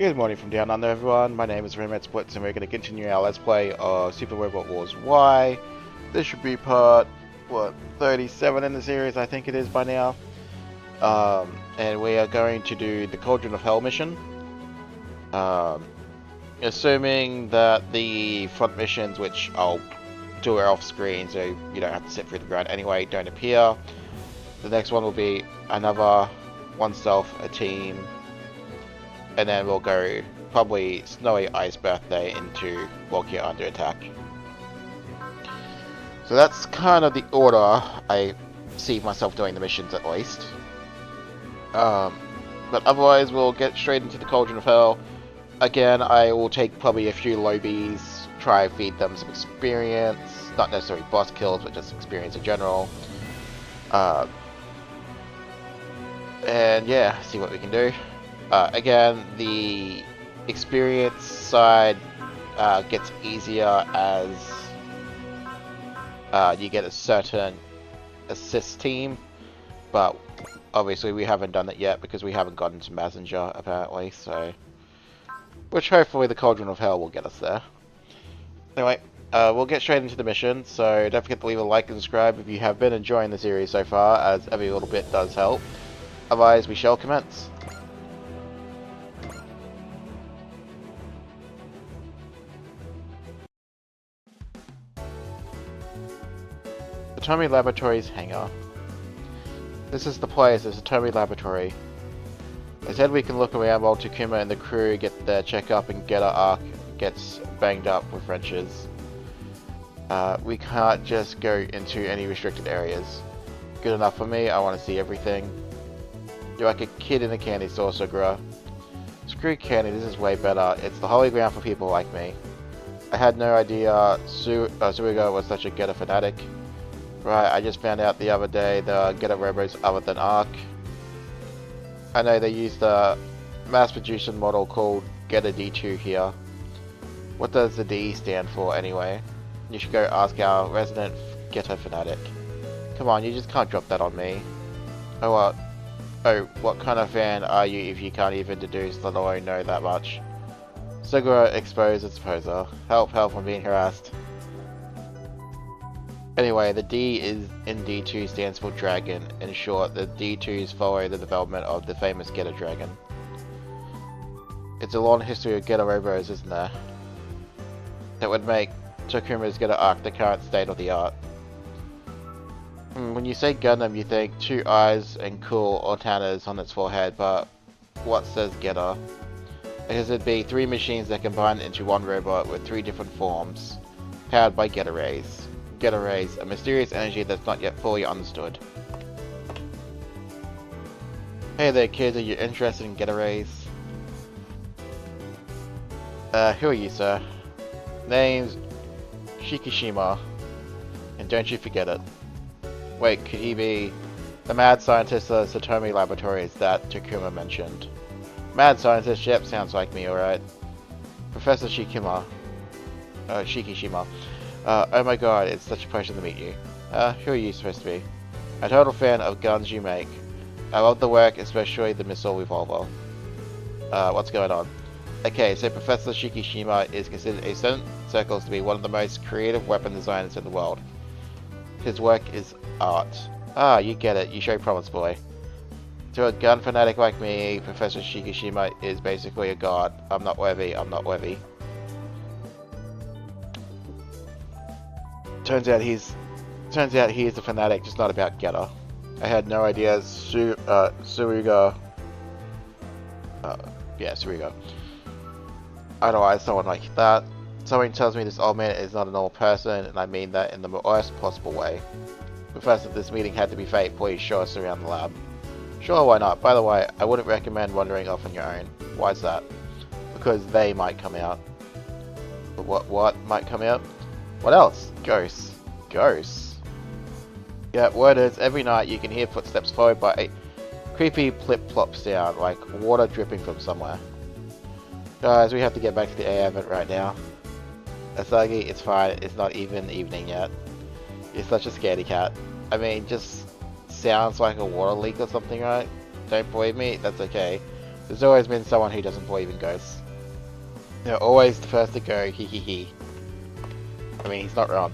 Good morning from down under, everyone. My name is Remit Splits, and we're going to continue our Let's Play of Super Robot Wars Y. This should be part, 37 in the series, I think it is by now. And we are going to do the Cauldron of Hell mission. Assuming that the front missions, which I'll do it off screen so you don't have to sit through the ground anyway, don't appear. The next one will be another oneself, a team, and then we'll go probably Snowy Ice Birthday into Volkia Under Attack. So that's kind of the order I see myself doing the missions at least. But otherwise we'll get straight into the Cauldron of Hell. Again, I will take probably a few lowbies, try and feed them some experience, not necessarily boss kills, but just experience in general. And yeah, see what we can do. Again, the experience side gets easier as you get a certain assist team, but obviously we haven't done it yet because we haven't gotten to Messenger apparently, so which hopefully the Cauldron of Hell will get us there. Anyway, we'll get straight into the mission, so don't forget to leave a like and subscribe if you have been enjoying the series so far, as every little bit does help. Otherwise, we shall commence. Atomic Laboratories hangar. This is the place, it's Atomic Laboratory. I said we can look around while Takuma and the crew get their checkup and get our arc gets banged up with wrenches. We can't just go into any restricted areas. Good enough for me, I want to see everything. You're like a kid in a candy store, Ogre. Screw candy, this is way better. It's the holy ground for people like me. I had no idea Suiga was such a Getter fanatic. Right, I just found out the other day there are Getter robos other than Arc. I know they use the mass-produced model called Getter D2 here. What does the D stand for anyway? You should go ask our resident Getter fanatic. Come on, you just can't drop that on me. Oh what? Oh, what kind of fan are you if you can't even deduce, let alone know that much? Segura exposed its poser. Help, I'm being harassed. Anyway, the D is in D2 stands for Dragon. In short, the D2s follow the development of the famous Getter Dragon. It's a long history of Getter robos, isn't there? That would make Takuma's Getter Arc the current state of the art. When you say Gundam, you think two eyes and cool antennas on its forehead, but what says Getter? Because it'd be three machines that combine into one robot with three different forms, powered by Getter Rays. Getter Rays, a mysterious energy that's not yet fully understood. Hey there kids, are you interested in Getter Rays? Who are you, sir? Name's Shikishima, and don't you forget it. Wait, could he be the mad scientist of the Satomi Laboratories that Takuma mentioned? Mad scientist, yep, sounds like me, alright. Professor Shikishima. Oh my god, it's such a pleasure to meet you. Who are you supposed to be? A total fan of guns you make. I love the work, especially the missile revolver. What's going on? Okay, so Professor Shikishima is considered in certain circles to be one of the most creative weapon designers in the world. His work is art. Ah, you get it, you show promise, boy. To a gun fanatic like me, Professor Shikishima is basically a god. I'm not worthy. Turns out he is a fanatic, just not about Getter. I had no idea Suiga. Suiga. Idolize someone like that. Something tells me this old man is not a normal person, and I mean that in the worst possible way. Professor, this meeting had to be fate. Please show us around the lab. Sure, why not? By the way, I wouldn't recommend wandering off on your own. Why's that? Because they might come out. But what might come out? What else? Ghosts. Ghosts? Yeah, word is, every night you can hear footsteps followed by a creepy plip-plop sound, like water dripping from somewhere. Guys, we have to get back to the air vent right now. Asagi, it's fine, it's not even evening yet. You're such a scaredy cat. I mean, just sounds like a water leak or something, right? Don't believe me? That's okay. There's always been someone who doesn't believe in ghosts. They're always the first to go, hee hee hee. I mean, he's not wrong.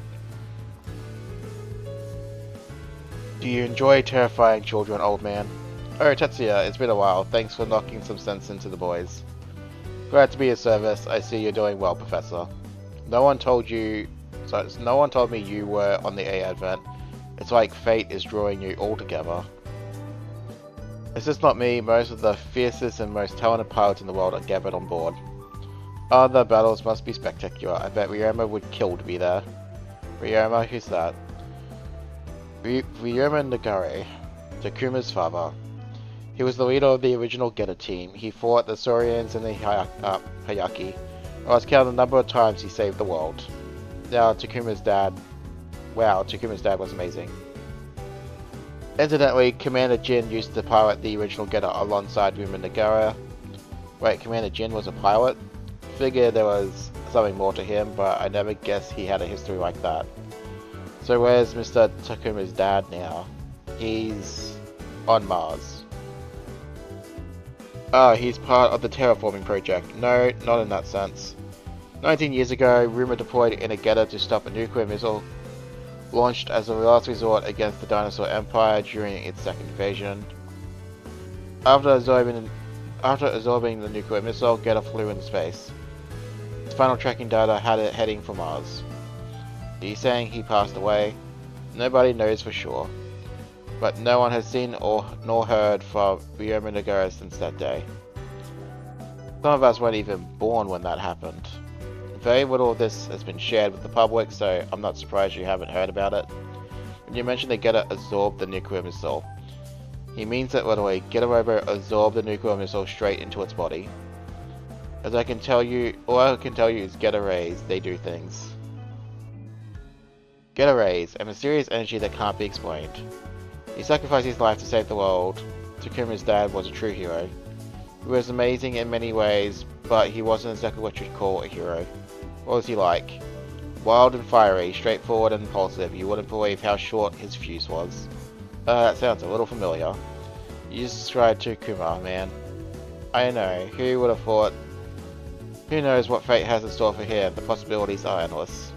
Do you enjoy terrifying children, old man? Oh, Tetsuya, it's been a while. Thanks for knocking some sense into the boys. Glad to be of service. I see you're doing well, Professor. No one told me you were on the A advent. It's like fate is drawing you all together. It's just not me. Most of the fiercest and most talented pilots in the world are gathered on board. Oh, the battles must be spectacular. I bet Ryoma would kill to be there. Ryoma? Who's that? Ryoma Nagare, Takuma's father. He was the leader of the original Getter team. He fought the Saurians and the Hayaki. I was counting the number of times he saved the world. Now, Takuma's dad... Wow, Takuma's dad was amazing. Incidentally, Commander Jin used to pilot the original Getter alongside Ryoma Nagare. Wait, Commander Jin was a pilot? Figured there was something more to him, but I never guessed he had a history like that. So where's Mr. Takuma's dad now? He's on Mars. Oh, he's part of the terraforming project. No, not in that sense. 19 years ago, Rumor deployed in a Getter to stop a nuclear missile launched as a last resort against the Dinosaur Empire during its second invasion. After absorbing the nuclear missile, Getter flew into space. Its final tracking data had it heading for Mars. Are you saying he passed away? Nobody knows for sure. But no one has seen nor heard from Ryoma Nagare since that day. Some of us weren't even born when that happened. Very little of this has been shared with the public, so I'm not surprised you haven't heard about it. When you mentioned the Getter absorbed the nuclear missile, he means it literally. Getter Robo absorbed the nuclear missile straight into its body. As I can tell you, all I can tell you is Getter Rays, they do things. Getter Rays, a mysterious energy that can't be explained. He sacrificed his life to save the world. Takuma's dad was a true hero. He was amazing in many ways, but he wasn't exactly what you'd call a hero. What was he like? Wild and fiery, straightforward and impulsive. You wouldn't believe how short his fuse was. That sounds a little familiar. You just described Takuma, man. I know, who would have thought? Who knows what fate has in store for him? The possibilities are endless.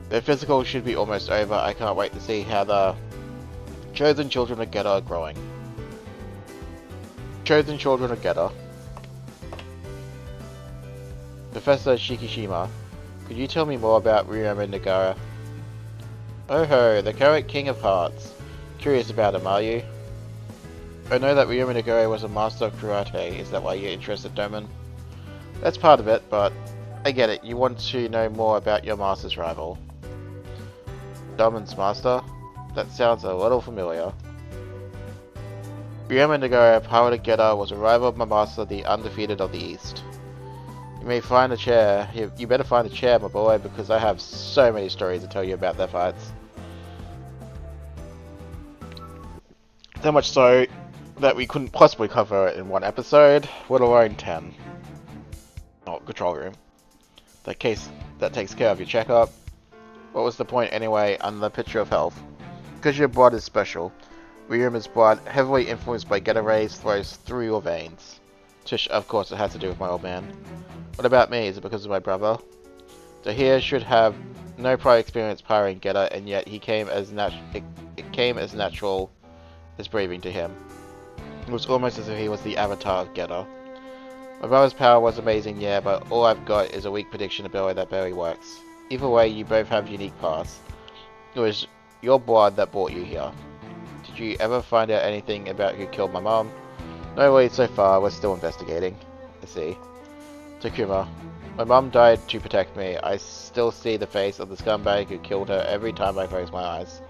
The physical should be almost over. I can't wait to see how the chosen children of Getter are growing. Chosen children of Getter. Professor Shikishima, could you tell me more about Ryoma Nagare? Oh ho, the current King of Hearts. Curious about him, are you? I know that Ryoma Nagare was a master of karate. Is that why you're interested, Doman? That's part of it, but I get it. You want to know more about your master's rival. Doman's master? That sounds a little familiar. Ryoma Nagare, piloted Getter, was a rival of my master, the undefeated of the East. You may find a chair. You better find a chair, my boy, because I have so many stories to tell you about their fights. So much so that we couldn't possibly cover it in one episode, let alone 10. Oh, control room. That takes care of your checkup. What was the point anyway on the picture of health? Because your blood is special. Ryoma's blood, heavily influenced by Getter Rays, flows through your veins. Of course it has to do with my old man. What about me? Is it because of my brother? Tahir should have no prior experience piloting Getter, and yet it came as natural as breathing to him. It was almost as if he was the avatar of Getter. My brother's power was amazing, yeah, but all I've got is a weak prediction ability that barely works. Either way, you both have unique paths. It was your blood that brought you here. Did you ever find out anything about who killed my mom? No leads so far, we're still investigating. I see. Takuma. My mom died to protect me. I still see the face of the scumbag who killed her every time I close my eyes.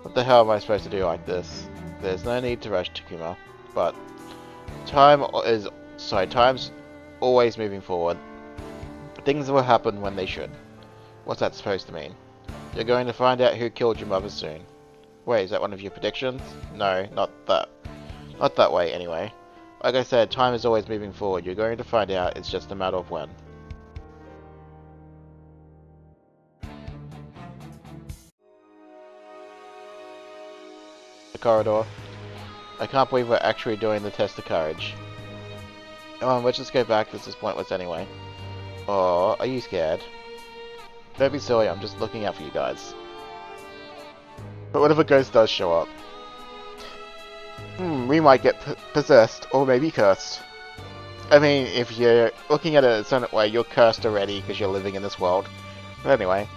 What the hell am I supposed to do like this? There's no need to rush, Takuma. But time's always moving forward. Things will happen when they should. What's that supposed to mean? You're going to find out who killed your mother soon. Wait, is that one of your predictions? No, not that. Not that way, anyway. Like I said, time is always moving forward. You're going to find out, it's just a matter of when. The corridor. I can't believe we're actually doing the test of courage. Come on, let's just go back, this is pointless anyway. Oh, are you scared? Don't be silly, I'm just looking out for you guys. But what if a ghost does show up? We might get possessed, or maybe cursed. I mean, if you're looking at it a certain way, you're cursed already because you're living in this world. But anyway,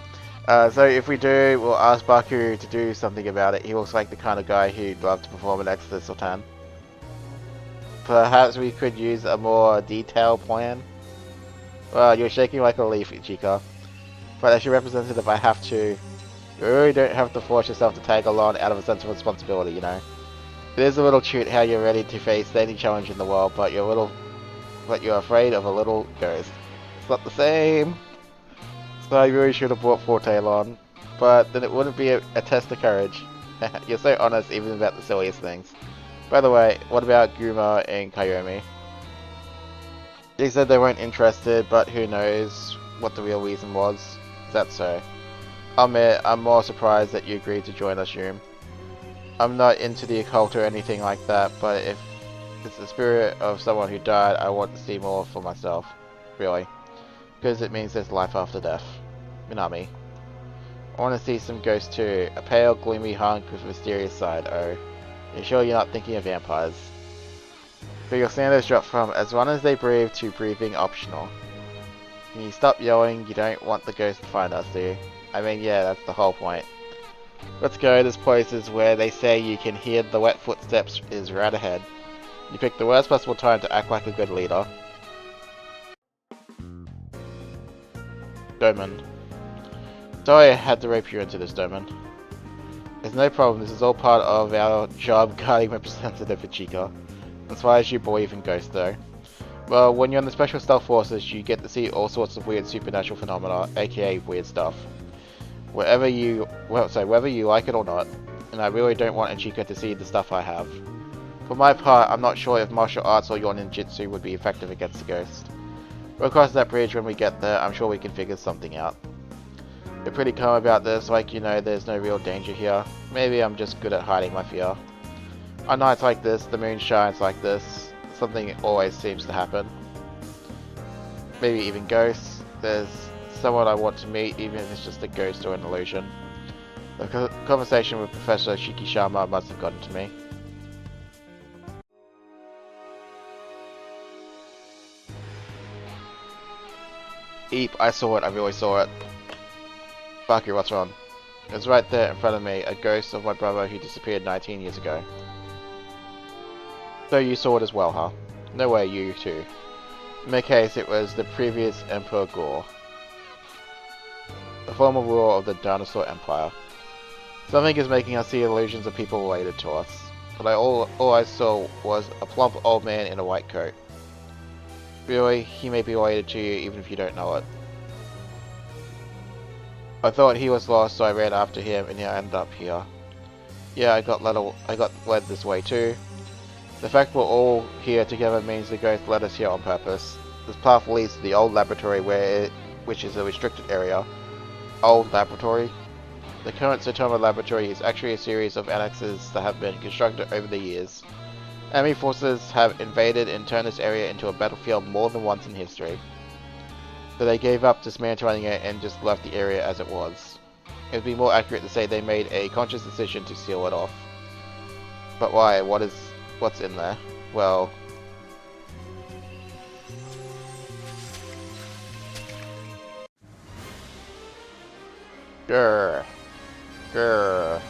so if we do, we'll ask Baku to do something about it. He looks like the kind of guy who'd love to perform an exorcist or 10. Perhaps we could use a more detailed plan? Well, you're shaking like a leaf, Ichika. But as your representative, I have to... You really don't have to force yourself to tag along out of a sense of responsibility, you know? It is a little cute how you're ready to face any challenge in the world, but you're afraid of a little ghost. It's not the same. So I really should have brought Forte along. But then it wouldn't be a test of courage. You're so honest even about the silliest things. By the way, what about Guma and Kayomi? They said they weren't interested, but who knows what the real reason was. Is that so? I'll admit, I'm more surprised that you agreed to join us, Yum. I'm not into the occult or anything like that, but if it's the spirit of someone who died, I want to see more for myself. Really. Because it means there's life after death. Minami. I want to see some ghosts too. A pale, gloomy hunk with a mysterious side. Oh. You're sure you're not thinking of vampires? But your standards drop from as long as they breathe to breathing optional. Can you stop yelling? You don't want the ghost to find us, do you? I mean, yeah, that's the whole point. Let's go, this place is where they say you can hear the wet footsteps is right ahead. You picked the worst possible time to act like a good leader. Doman. Sorry I had to rope you into this, Doman. There's no problem, this is all part of our job guarding representative Ichika. As far as you believe in ghosts though. Well, when you're in the Special Stealth Forces, you get to see all sorts of weird supernatural phenomena, aka weird stuff. Whether you like it or not, and I really don't want Ichika to see the stuff I have. For my part, I'm not sure if martial arts or your ninjutsu would be effective against the ghost. We'll cross that bridge when we get there, I'm sure we can figure something out. You're pretty calm about this, like you know there's no real danger here. Maybe I'm just good at hiding my fear. On nights like this, the moon shines like this, something always seems to happen. Maybe even ghosts. There's someone I want to meet, even if it's just a ghost or an illusion. The conversation with Professor Shikishama must have gotten to me. Eep, I saw it, I really saw it. Baku, what's wrong? It was right there in front of me, a ghost of my brother who disappeared 19 years ago. So you saw it as well, huh? No way, you too. In my case, it was the previous Emperor Gore. The former ruler of the Dinosaur Empire. Something is making us see illusions of people related to us. But all I saw was a plump old man in a white coat. Really, he may be related to you even if you don't know it. I thought he was lost, so I ran after him and I ended up here. Yeah, I got led this way too. The fact we're all here together means the ghost led us here on purpose. This path leads to the old laboratory which is a restricted area. Old laboratory? The current Saitama laboratory is actually a series of annexes that have been constructed over the years. Enemy forces have invaded and turned this area into a battlefield more than once in history. So they gave up dismantling it and just left the area as it was. It would be more accurate to say they made a conscious decision to seal it off. But why? What's in there? Well... Grr. Grr.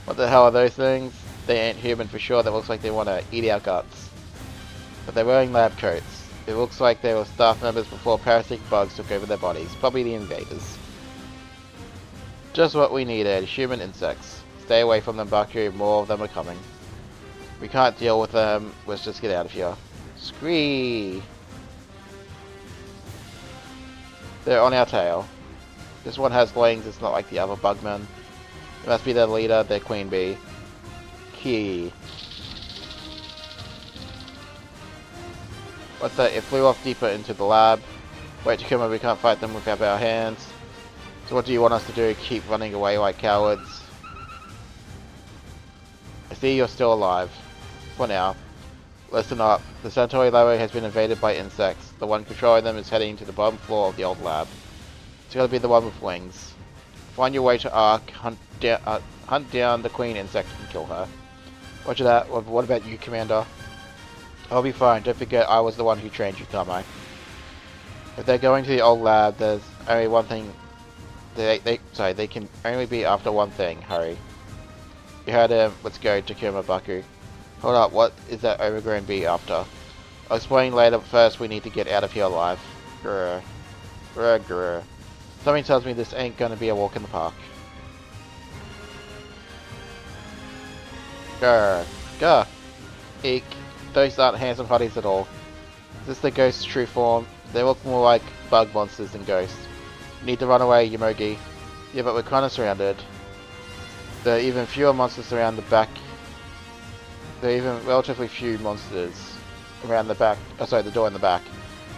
What the hell are those things? They ain't human for sure, that looks like they want to eat our guts. But they're wearing lab coats. It looks like they were staff members before parasitic bugs took over their bodies, probably the invaders. Just what we needed, human insects. Stay away from them, Baku, more of them are coming. We can't deal with them, let's just get out of here. Scree! They're on our tail. This one has wings, it's not like the other bugmen. It must be their leader, their queen bee. Key. What's that? It flew off deeper into the lab. Wait, Takuma, we can't fight them with our bare hands. So what do you want us to do? Keep running away like cowards? I see you're still alive. for now. Listen up. The Centauri laboratory has been invaded by insects. The one controlling them is heading to the bottom floor of the old lab. It's gotta be the one with wings. Find your way to Ark, hunt down the queen insect and kill her. Roger that. What about you, Commander? I'll be fine. Don't forget I was the one who trained you, Carmine. If they're going to the old lab, there's only one thing. They can only be after one thing. Hurry. You heard him. Let's go, Takuma Baku. Hold up, what is that overgrown bee after? I'll explain later, but first we need to get out of here alive. Grr. Grr, grr. Something tells me this ain't gonna be a walk in the park. Grr. Grr. Eek. Those aren't handsome hotties at all. Is this the ghost's true form? They look more like bug monsters than ghosts. You need to run away, Yomogi. Yeah, but we're kinda surrounded. There are even fewer monsters around the back. There are even relatively few monsters around the back. Oh, sorry, the door in the back.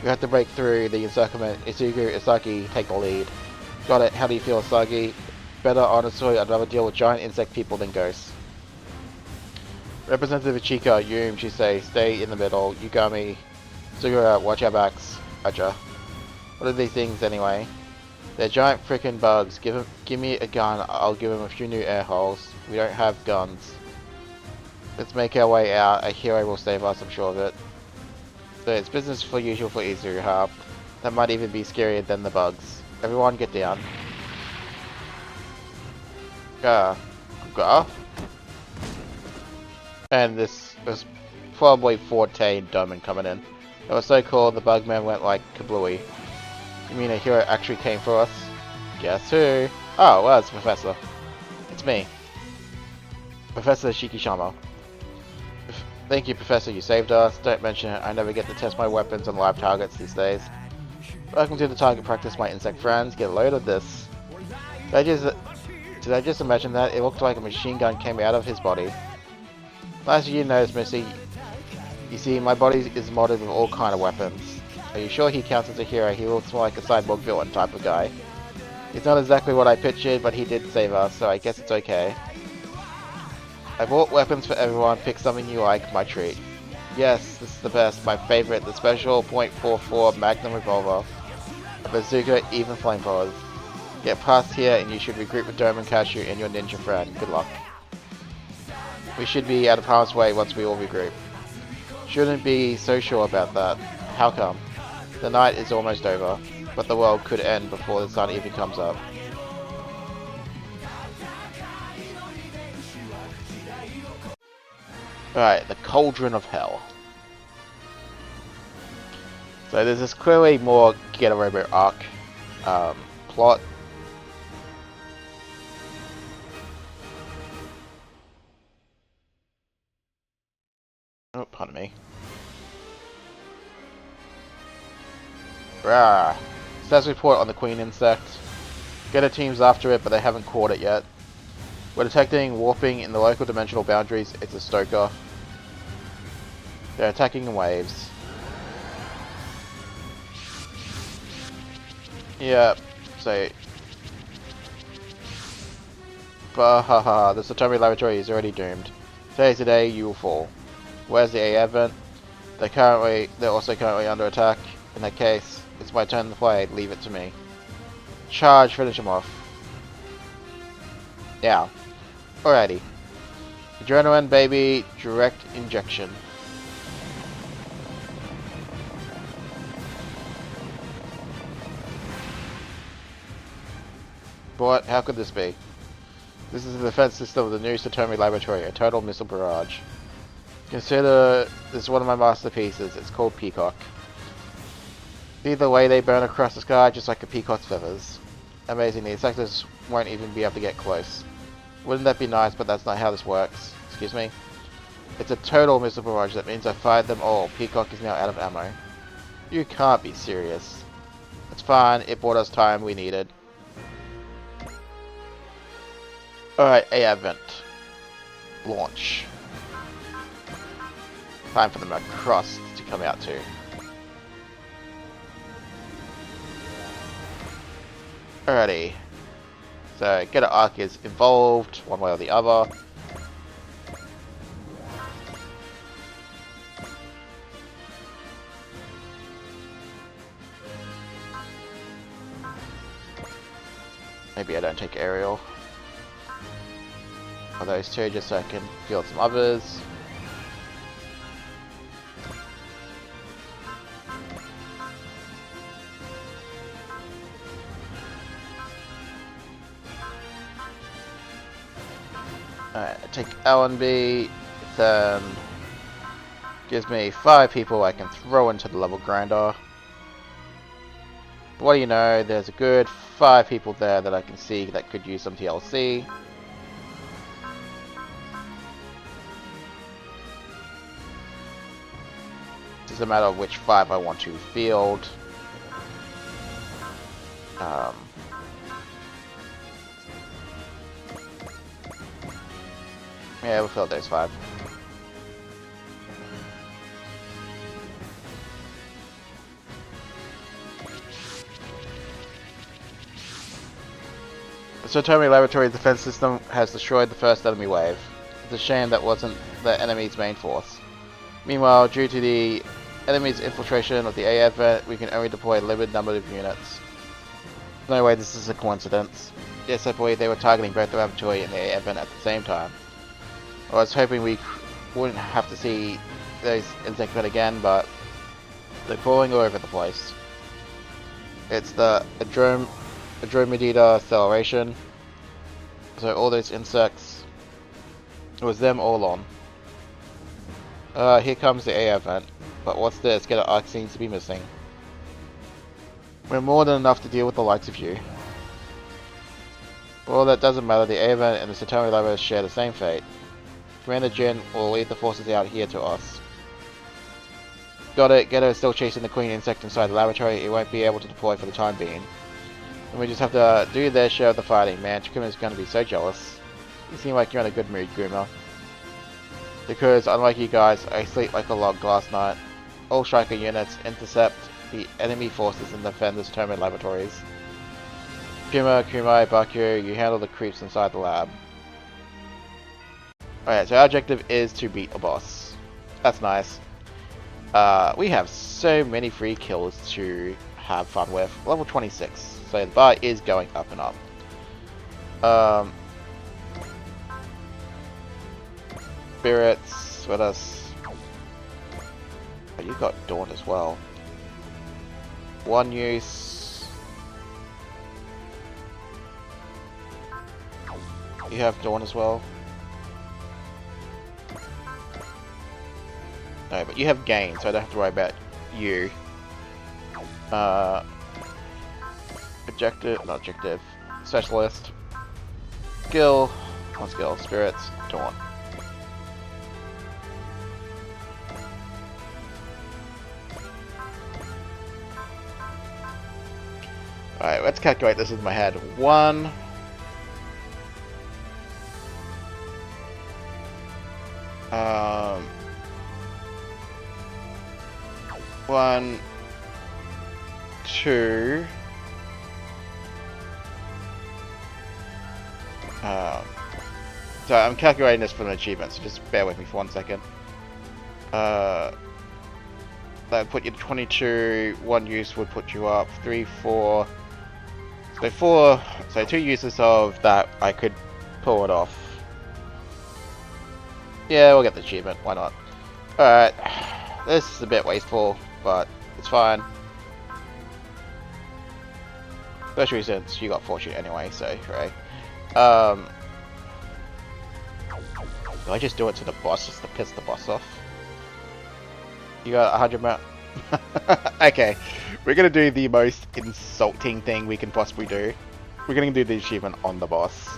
We have to break through the encirclement. Isugu, Isagi, take the lead. Got it. How do you feel, Isagi? Better, honestly, I'd rather deal with giant insect people than ghosts. Representative Ichika, Yum, Shisei, stay in the middle. Yugami, Sugura, watch our backs. Roger. What are these things anyway? They're giant frickin' bugs. Give me a gun. I'll give them a few new air holes. We don't have guns. Let's make our way out. A hero will save us, I'm sure of it. So it's business for usual for Izuha. That might even be scarier than the bugs. Everyone get down. Gah. Gah. And this was probably Forte and Doman coming in. It was so cool the bugman went like kablooey. You mean a hero actually came for us? Guess who? Oh, well, it's Professor. It's me. Professor Shikishama. Thank you, Professor, you saved us. Don't mention it, I never get to test my weapons on live targets these days. Welcome to the target practice, my insect friends. Get a load of this. Did I just imagine that? It looked like a machine gun came out of his body. As you notice, Missy, you see, my body is modded with all kind of weapons. Are you sure he counts as a hero? He looks more like a cyborg villain type of guy. He's not exactly what I pictured, but he did save us, so I guess it's okay. I bought weapons for everyone, pick something you like, my treat. Yes, this is the best, my favorite, the special .44 Magnum Revolver. A bazooka, even flamethrowers. Get past here and you should regroup with Dome and Cashew and your ninja friend. Good luck. We should be out of harm's way once we all regroup. Shouldn't be so sure about that. How come? The night is almost over, but the world could end before the sun even comes up. Alright, the Cauldron of Hell. So there's this clearly more Get a Robot arc plot. Oh, pardon me. Rah. Status report on the Queen Insect. Get a team's after it, but they haven't caught it yet. We're detecting warping in the local dimensional boundaries. It's a stoker. They're attacking in waves. Yeah, so... Bahaha, the Satomi laboratory is already doomed. Today's the day you will fall. Where's the AI vent? They're also currently under attack. In that case, it's my turn to play. Leave it to me. Charge, finish him off. Yeah. Alrighty. Adrenaline, baby. Direct injection. What? How could this be? This is the defense system of the new Satomi laboratory, a total missile barrage. Consider this one of my masterpieces. It's called Peacock. See the way they burn across the sky, just like a peacock's feathers. Amazing, the insects won't even be able to get close. Wouldn't that be nice, but that's not how this works. Excuse me? It's a total missile barrage, that means I fired them all. Peacock is now out of ammo. You can't be serious. It's fine, it bought us time we needed. Alright, AI vent. Launch. Time for the Macross to come out too. Alrighty. So, Get a Arc is involved, one way or the other. Maybe I don't take aerial. Or those two, just so I can field some others. Alright, I take L and B, then gives me 5 people I can throw into the level grinder. What do you know, there's a good 5 people there that I can see that could use some TLC. It's just a matter of which 5 I want to field. Yeah, we'll field those 5. The Satomi Laboratory defense system has destroyed the first enemy wave. It's a shame that wasn't the enemy's main force. Meanwhile, due to the enemy's infiltration of the A event, we can only deploy a limited number of units. No way this is a coincidence. Yes, I believe they were targeting both the laboratory and the A event at the same time. I was hoping we wouldn't have to see those insect men again, but they're crawling all over the place. It's the Andromeda acceleration. So all those insects, it was them all on. Here comes the A event, but what's this? Get an arc seems to be missing. We're more than enough to deal with the likes of you. Well, that doesn't matter. The A event and the Satomi Labo share the same fate. Commander Jin will lead the forces out here to us. Got it. Geto is still chasing the queen insect inside the laboratory. It won't be able to deploy for the time being. And we just have to do their share of the fighting. Man, Chikuma's going to be so jealous. You seem like you're in a good mood, Guma. Because, unlike you guys, I sleep like a log last night. All striker units intercept the enemy forces and defend the Satomi laboratories. Kuma, Kumai, Bakyo, you handle the creeps inside the lab. Alright, so our objective is to beat a boss. That's nice. We have so many free kills to have fun with. Level 26. So the bar is going up and up. Spirits, what else? Oh, you got Dawn as well. One use. You have Dawn as well. No, but you have Gain, so I don't have to worry about you. Objective, not objective. Specialist. Skill. One skill. Spirits. Dawn. Alright, let's calculate this in my head. 1. One, 2. So I'm calculating this for an achievement, so just bear with me for 1 second. That would put you to 22. 1 use would put you up 3, 4. So 4. So 2 uses of that, I could pull it off. Yeah, we'll get the achievement. Why not? Alright. This is a bit wasteful, but it's fine. Especially since you got fortune anyway, so hooray. Do I just do it to the boss just to piss the boss off? You got 100 mil. Okay, we're gonna do the most insulting thing we can possibly do. We're gonna do the achievement on the boss.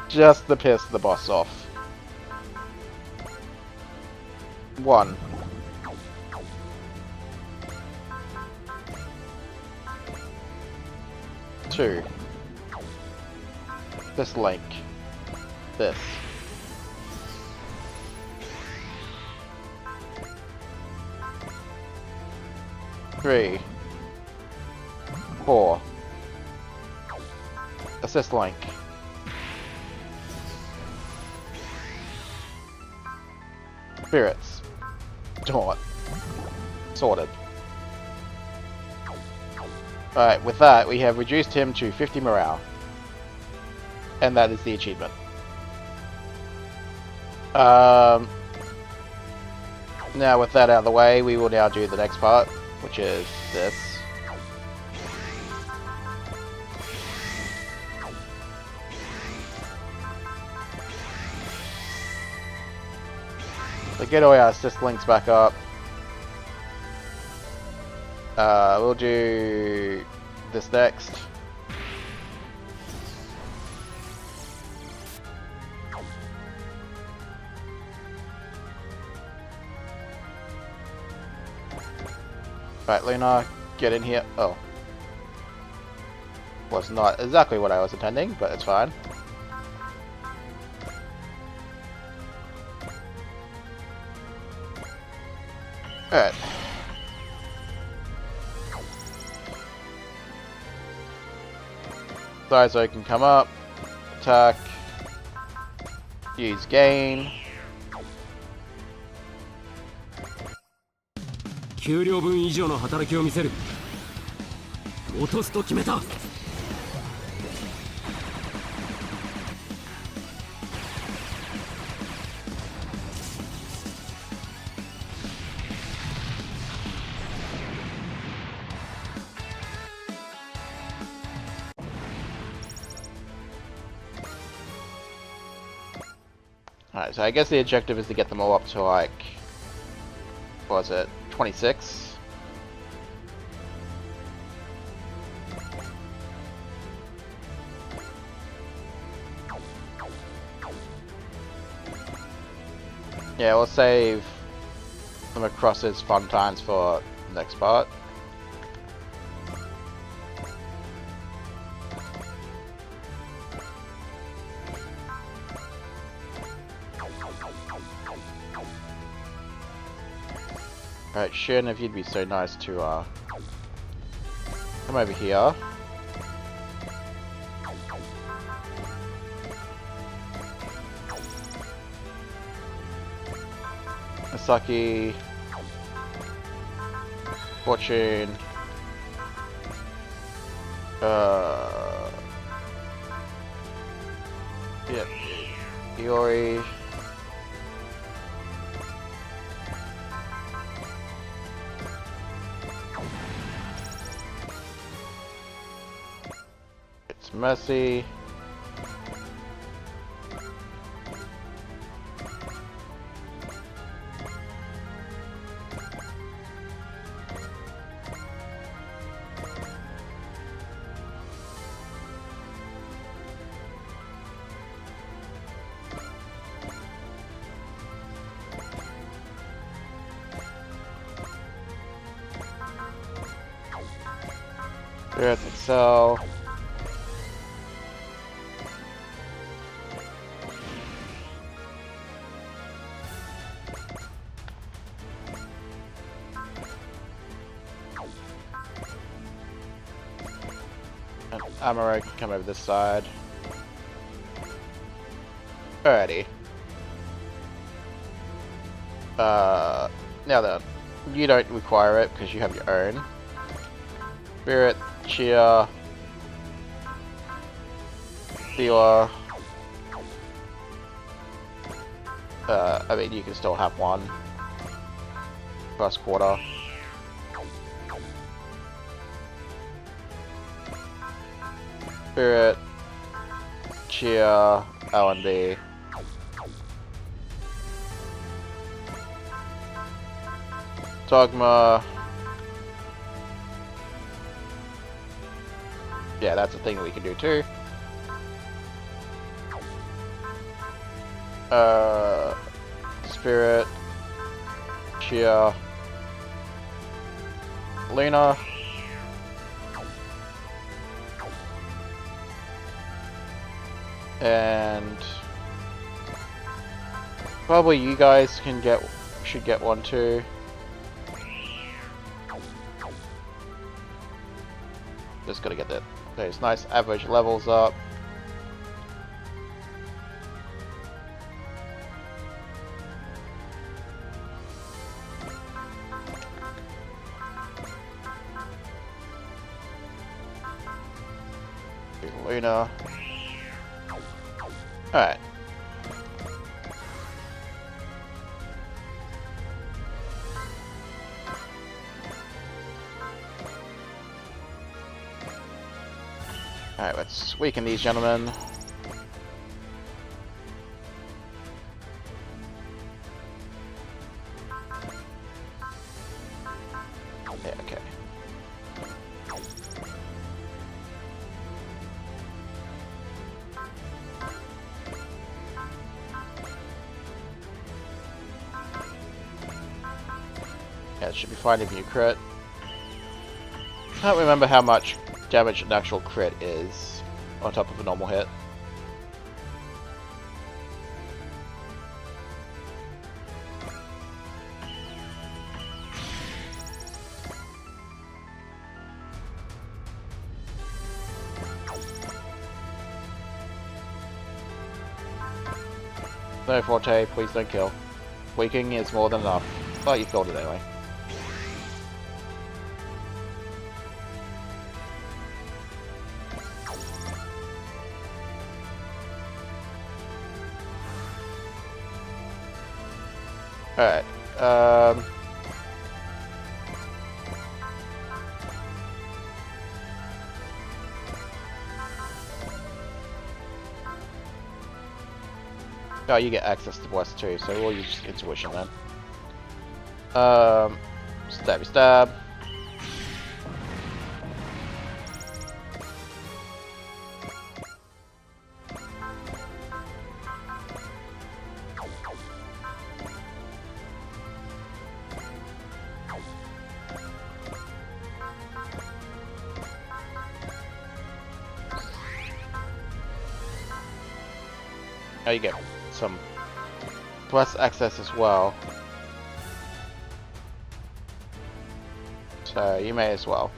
Just to piss the boss off. 1. 2. This link. This. 3. 4. Assist link. Spirits. Taunt. Sorted. Alright, with that, we have reduced him to 50 morale. And that is the achievement. Now with that out of the way, we will now do the next part, which is this. So get all our assist links back up. We'll do this next. Right, Luna, get in here. Oh. Was not exactly what I was intending, but it's fine. Alright. So can come up, attack, use gain. 給料分以上の働きを見せる。落とすと決めた。Alright, so I guess the objective is to get them all up to like, what was it, 26? Yeah, we'll save them across as fun times for the next part. Alright, Shin, if you'd be so nice to come over here. Misaki, Fortune, yep, Iori. It's Mercy. Earth Excel. And Amaro can come over this side. Alrighty. Now then, you don't require it because you have your own. Spirit, Chia, Dealer. I mean, you can still have one. First quarter. Spirit, Chia, L&D. Dogma. Yeah, that's a thing we can do too. Spirit, Chia, Luna, and probably you guys should get one too. Just gotta get those nice average levels up. Luna. Alright. Alright, let's weaken these gentlemen. Yeah, okay. Yeah, it should be fine if you crit. Can't remember how much damage an actual crit is on top of a normal hit. No, Forte, please don't kill. Weakening is more than enough. But you killed it anyway. Alright, oh, you get access to West too, so we'll use intuition then. Stabby stab. Now you get some plus access as well. So you may as well.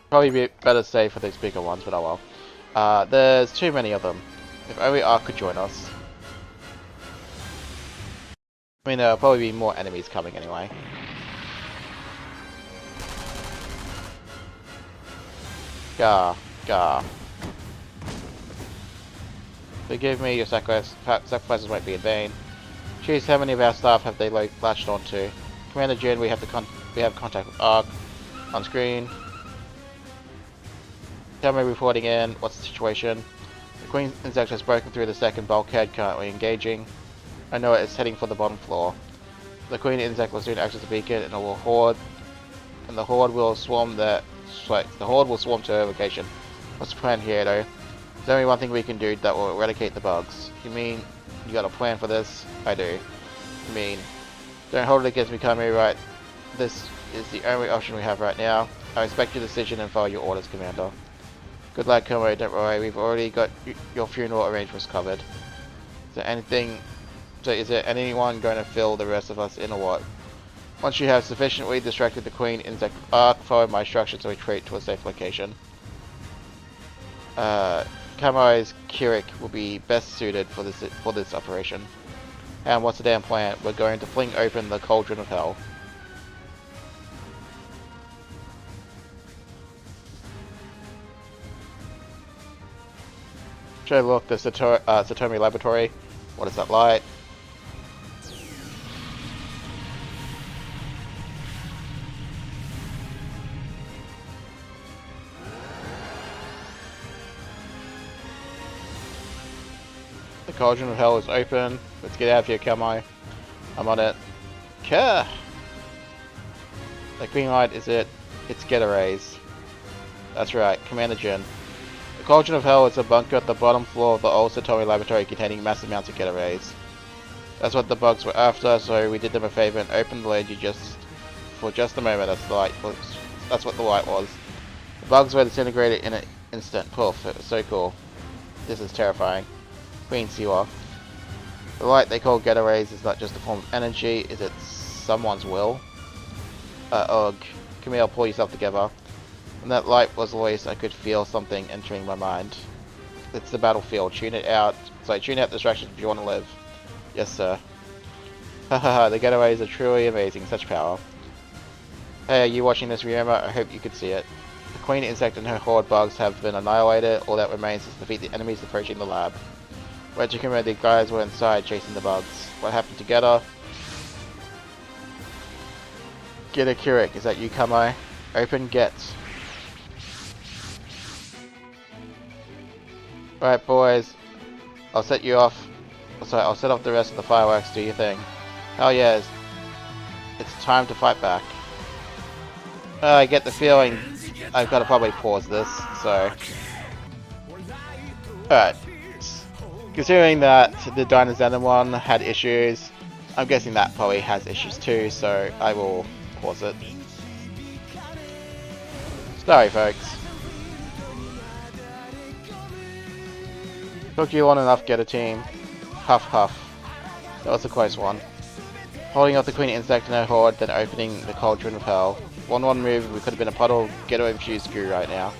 Probably be better save for these bigger ones, but oh well. There's too many of them. If only Ark could join us. I mean, there'll probably be more enemies coming anyway. Gah, gah. Forgive me, your sacrifices won't be in vain. Choose how many of our staff have they latched onto. Commander Jin, we have contact with Ark on screen. Tell me reporting in. What's the situation? The Queen Insect has broken through the second bulkhead, currently engaging. I know it's heading for the bottom floor. The Queen Insect will soon access the beacon, and the horde will swarm to her location. What's the plan here, though? There's only one thing we can do that will eradicate the bugs. You mean you got a plan for this? I do. You mean don't hold it against me, Kami, right? This is the only option we have right now. I respect your decision and follow your orders, Commander. Good luck, Kami. Don't worry. We've already got your funeral arrangements covered. Is there anyone going to fill the rest of us in or what? Once you have sufficiently distracted the Queen Insect Ark, follow my instructions to retreat to a safe location. Kamai's Kirik will be best suited for this operation. And what's the damn plan? We're going to fling open the Cauldron of Hell. Should I look the Satomi Laboratory? What is that light? The Cauldron of Hell is open. Let's get out of here, Kamai. I'm on it. Kah! The green light is it. It's Get Rays. That's right, Commander Jin. The Cauldron of Hell is a bunker at the bottom floor of the old Satomi Laboratory containing massive amounts of Get Rays. That's what the bugs were after, so we did them a favor and opened the lid for just a moment. That's what the light was. The bugs were disintegrated in an instant. Poof, it was so cool. This is terrifying. Queen Siwa. The light they call Get Rays is not just a form of energy, is it someone's will? Ugh. Camille, pull yourself together. When that light was released, I could feel something entering my mind. It's the battlefield. Tune it out. So tune out distractions if you want to live. Yes, sir. Hahaha, the Get Rays are truly amazing. Such power. Hey, are you watching this, Ryoma? I hope you could see it. The Queen Insect and her horde bugs have been annihilated. All that remains is to defeat the enemies approaching the lab. Where Takuma, the guys were inside chasing the bugs. What happened to Getter? Getter Kirik, is that you, Kamai? Open get. Alright, boys. I'll set you off. Sorry, I'll set off the rest of the fireworks. Do your thing. Hell yes. It's time to fight back. I get the feeling I've got to probably pause this, so... Alright. Considering that the Dinosaur one had issues, I'm guessing that probably has issues too, so I will pause it. Sorry, folks. Took you long enough, get a team. Huff huff. That was a close one. Holding off the Queen Insect and her horde, then opening the Cauldron of Hell. 1-1 move, we could have been a puddle getaway shoes screw right now.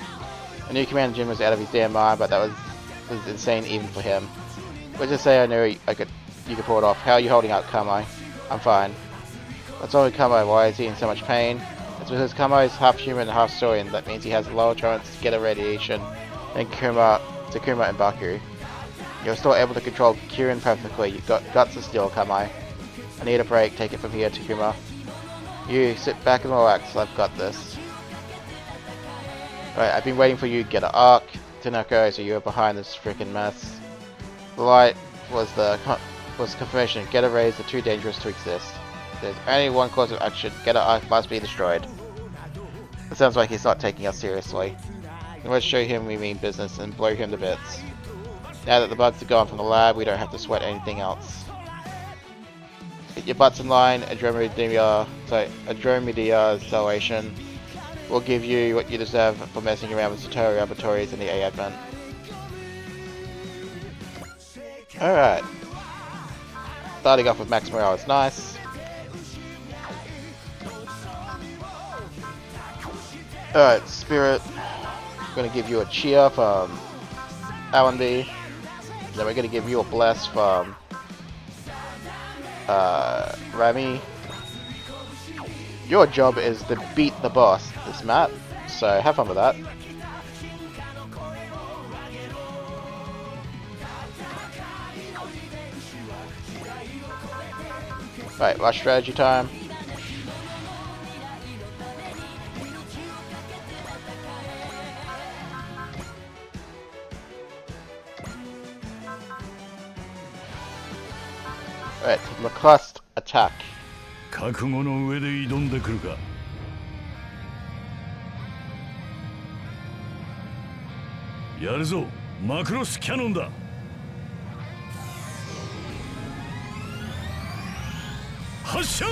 I knew Commander Jim was out of his damn mind, but that was insane even for him. Let's just say I knew you could pull it off. How are you holding up, Kamai? I'm fine. What's wrong with Kamai? Why is he in so much pain? It's because Kamai is half human and half Saurian. That means he has a lower chance to get a radiation than Takuma and Baku. You're still able to control Kirin perfectly. You've got guts of steel, Kamai. I need a break. Take it from here, Takuma. You sit back and relax. I've got this. Right, I've been waiting for you to get an arc. Tanaka, so you were behind this freaking mess. The light was confirmation. Get a rays are too dangerous to exist. There's only one course of action. Get an arc must be destroyed. It sounds like he's not taking us seriously. Let's show him we mean business and blow him to bits. Now that the bugs are gone from the lab, we don't have to sweat anything else. Get your butts in line. Andromeda Salvation will give you what you deserve for messing around with Satori laboratories and the AI advent. Alright. Starting off with Max Morale is nice. Alright, Spirit. I'm gonna give you a cheer from L&D. Then we're gonna give you a bless from Rami. Your job is to beat the boss this map, so have fun with that. Right, rush strategy time. Right, McClust attack. 覚悟の上で挑んでくるか。やるぞ、マクロスキャノンだ。発射。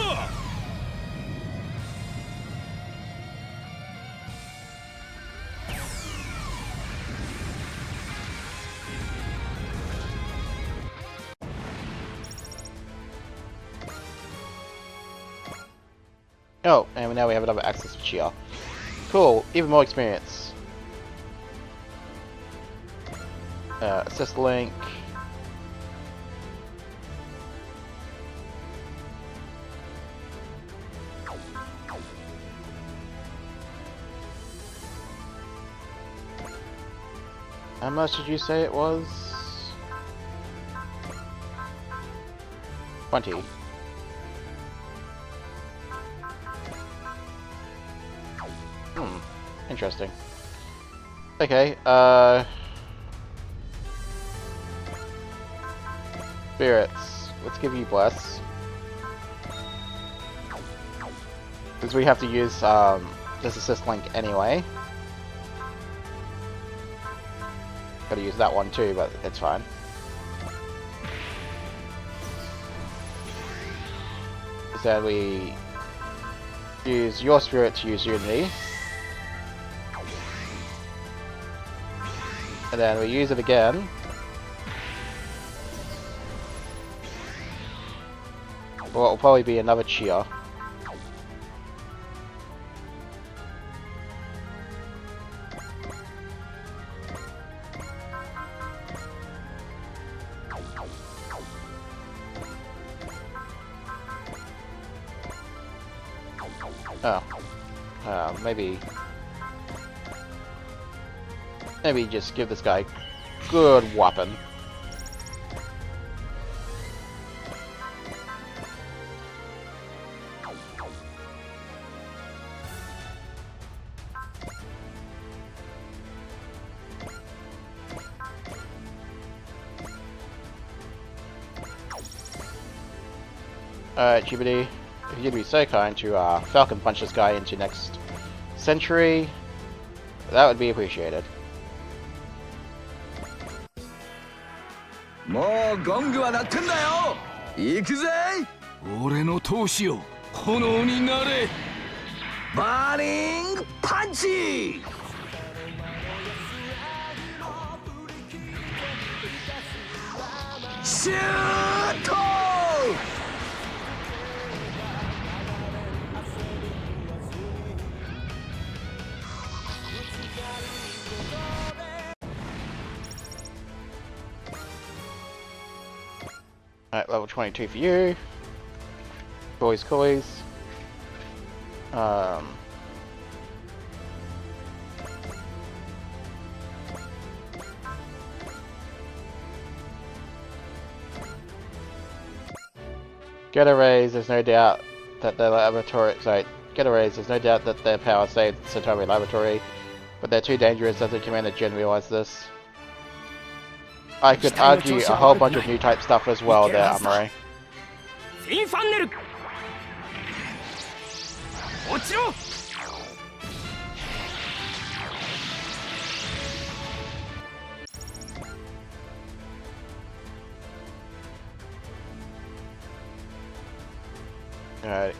Oh, and now we have another access to Chia. Cool, even more experience. Assist link. How much did you say it was? 20. Interesting. Okay, Spirits. Let's give you Bless. Because we have to use, this assist link anyway. Gotta use that one too, but it's fine. Instead we use your Spirit to use Unity. And then we use it again. Well, it'll probably be another Chia. Oh. Maybe just give this guy good whopping. Alright, Jubity, if you'd be so kind to Falcon Punch this guy into next century, that would be appreciated. もうゴングは鳴ってんだよ。行くぜ。俺の闘志よ、炎になれ。バーニングパンチ。シュート。Alright, level 22 for you. Boys Coys. Get a raise, there's no doubt that their laboratory, get a raise, there's no doubt that their power saved Centauri Laboratory, but they're too dangerous. Does the Commander Gen realize this? I could argue a whole bunch of new type stuff as well there, Amare. Alright,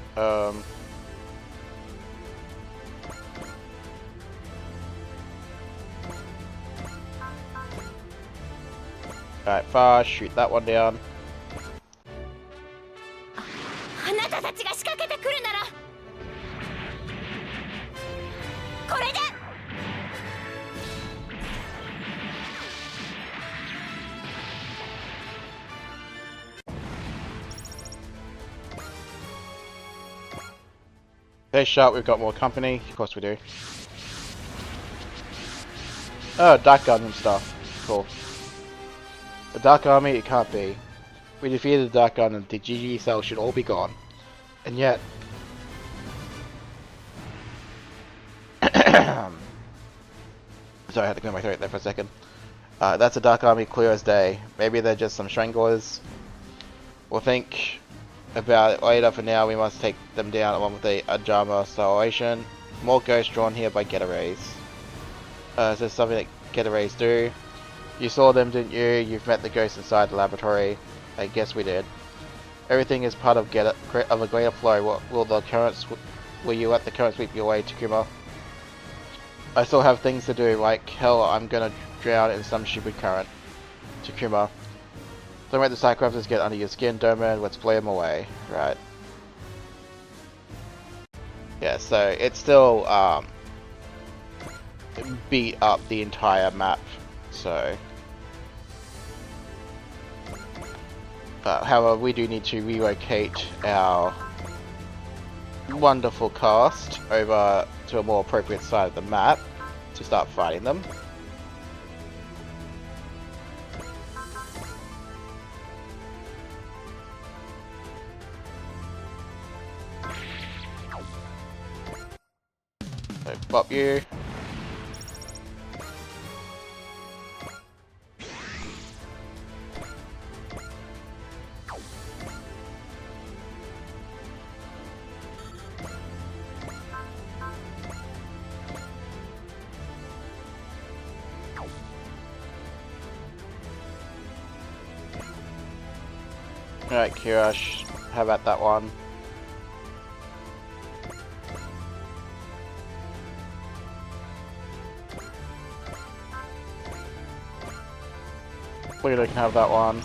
Alright, fast, shoot that one down. Hey Sharp, we've got more company. Of course we do. Oh, Dark Gun stuff. Cool. The Dark Army, it can't be. We defeated the Dark Gun and the GG cells should all be gone. And yet... Sorry, I had to clear my throat there for a second. That's a Dark Army clear as day. Maybe they're just some stranglers. We'll think about it later. For now, we must take them down along with the Ajama Salvation. More ghosts drawn here by Getaways. Is there something that Getaways do? You saw them, didn't you? You've met the ghosts inside the laboratory. I guess we did. Everything is part of a greater flow. Will you let the current sweep you away, Takuma? I still have things to do, like hell, I'm gonna drown in some stupid current. Takuma. Don't let the Cyclopses get under your skin, Doman. Let's play them away. Right. Yeah, so it's still beat up the entire map. So. However, we do need to relocate our wonderful cast over to a more appropriate side of the map to start fighting them. So, bop you. Alright, Kirash, how about that one? Pluto can have that one.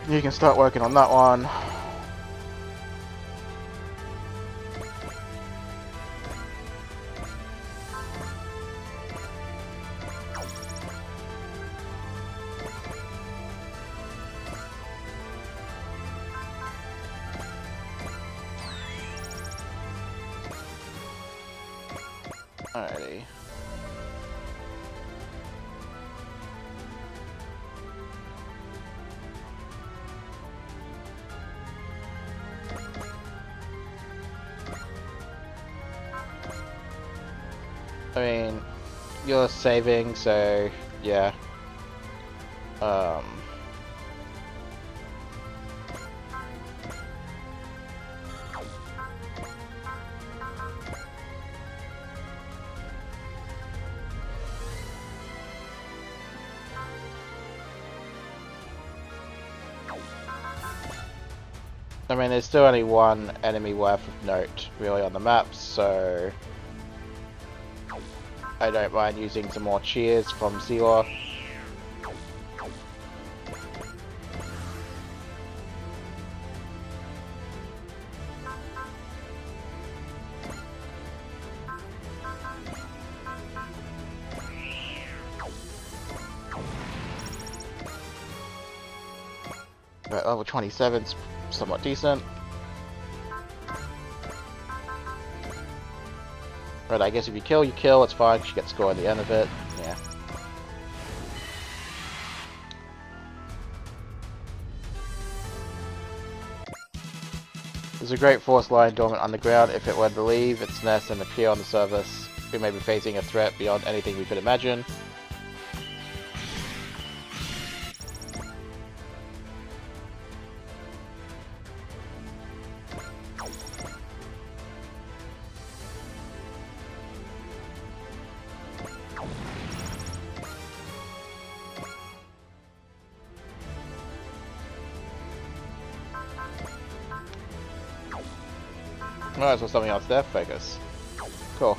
You can start working on that one. Alrighty. I mean, you're saving, so yeah. I mean, there's still only one enemy worth of note, really, on the map, so I don't mind using some more cheers from Zila. But level 27's somewhat decent. But I guess if you kill, you kill, it's fine, you get score at the end of it. Yeah. There's a great force lying dormant underground. If it were to leave its nest and appear on the surface, we may be facing a threat beyond anything we could imagine. Might as well something else there, focus. Cool.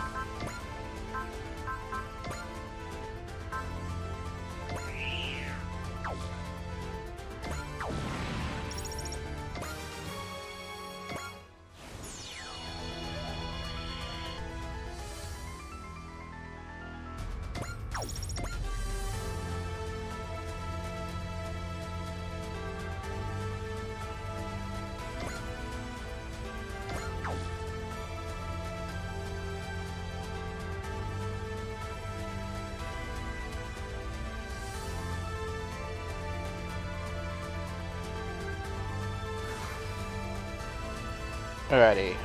Alrighty,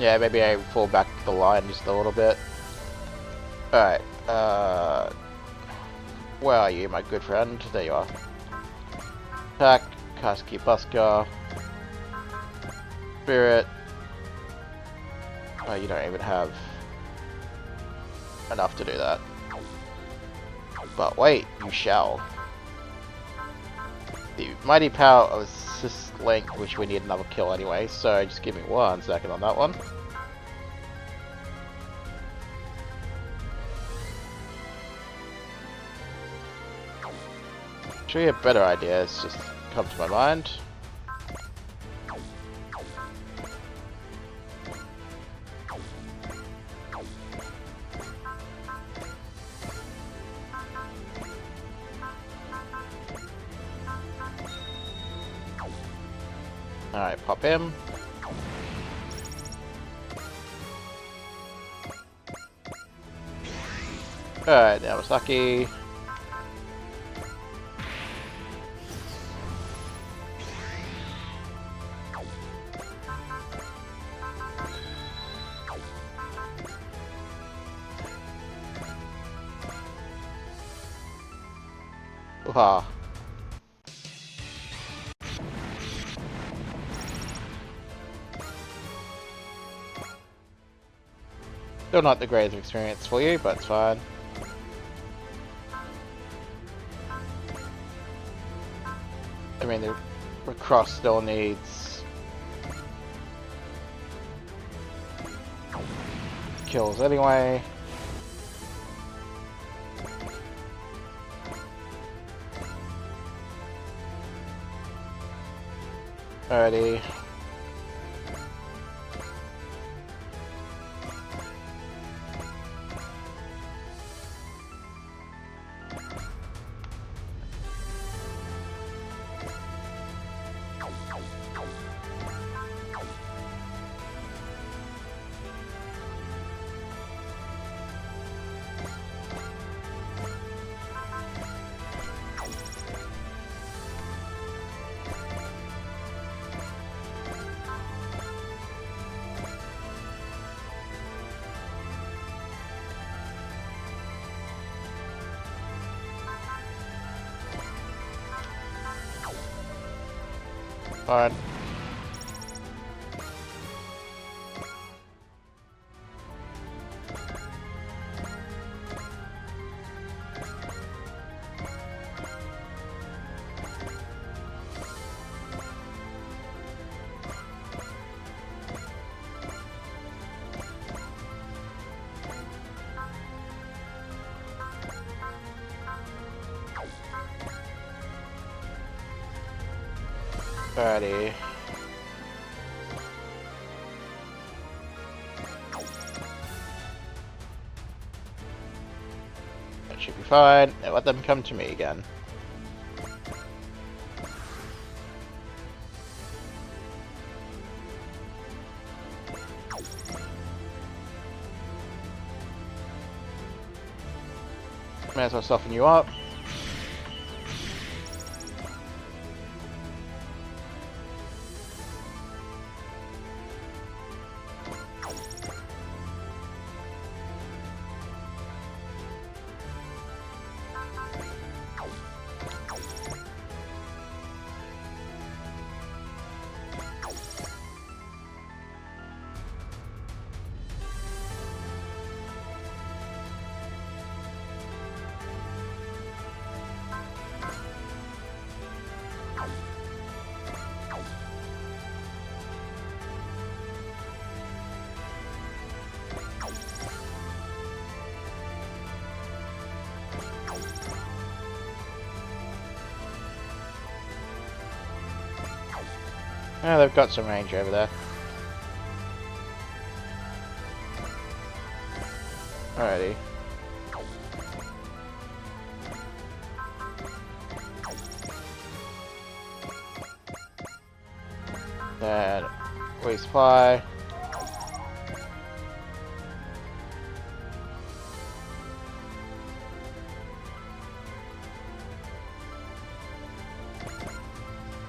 yeah, maybe I fall back the line just a little bit. Alright, where are you, my good friend? There you are. Attack, Kaski Busker, Spirit. Oh, you don't even have enough to do that. But wait, you shall. The mighty power of assist link, which we need another kill anyway, so just give me 1 second on that one. Actually, a better idea has just come to my mind. Alright, pop him. Alright, now Wasaki. Ooh-ha. Still not the greatest experience for you, but it's fine. I mean, the cross still needs kills anyway. Alrighty. Fine. Alrighty. That should be fine. And let them come to me again. May as well soften you up. Yeah, they've got some range over there. Alrighty. Then resupply.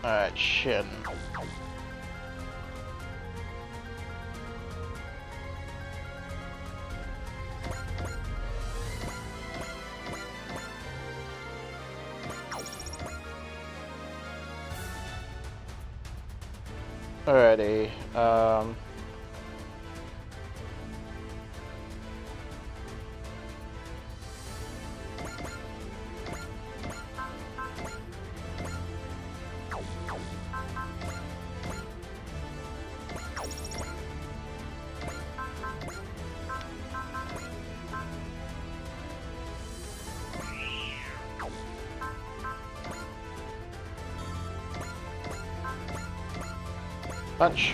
Alright, Shin. Alrighty, punch.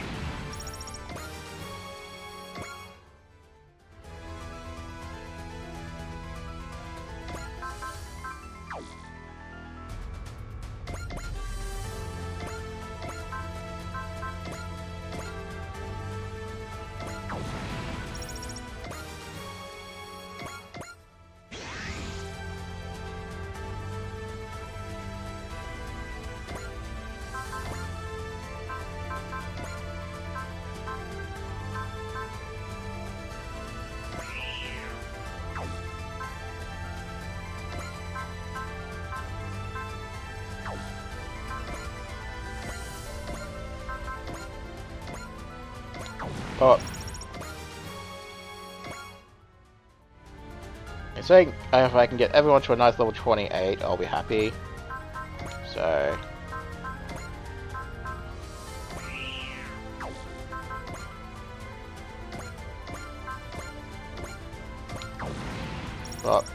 Oh. It's saying if I can get everyone to a nice level 28, I'll be happy. So... But...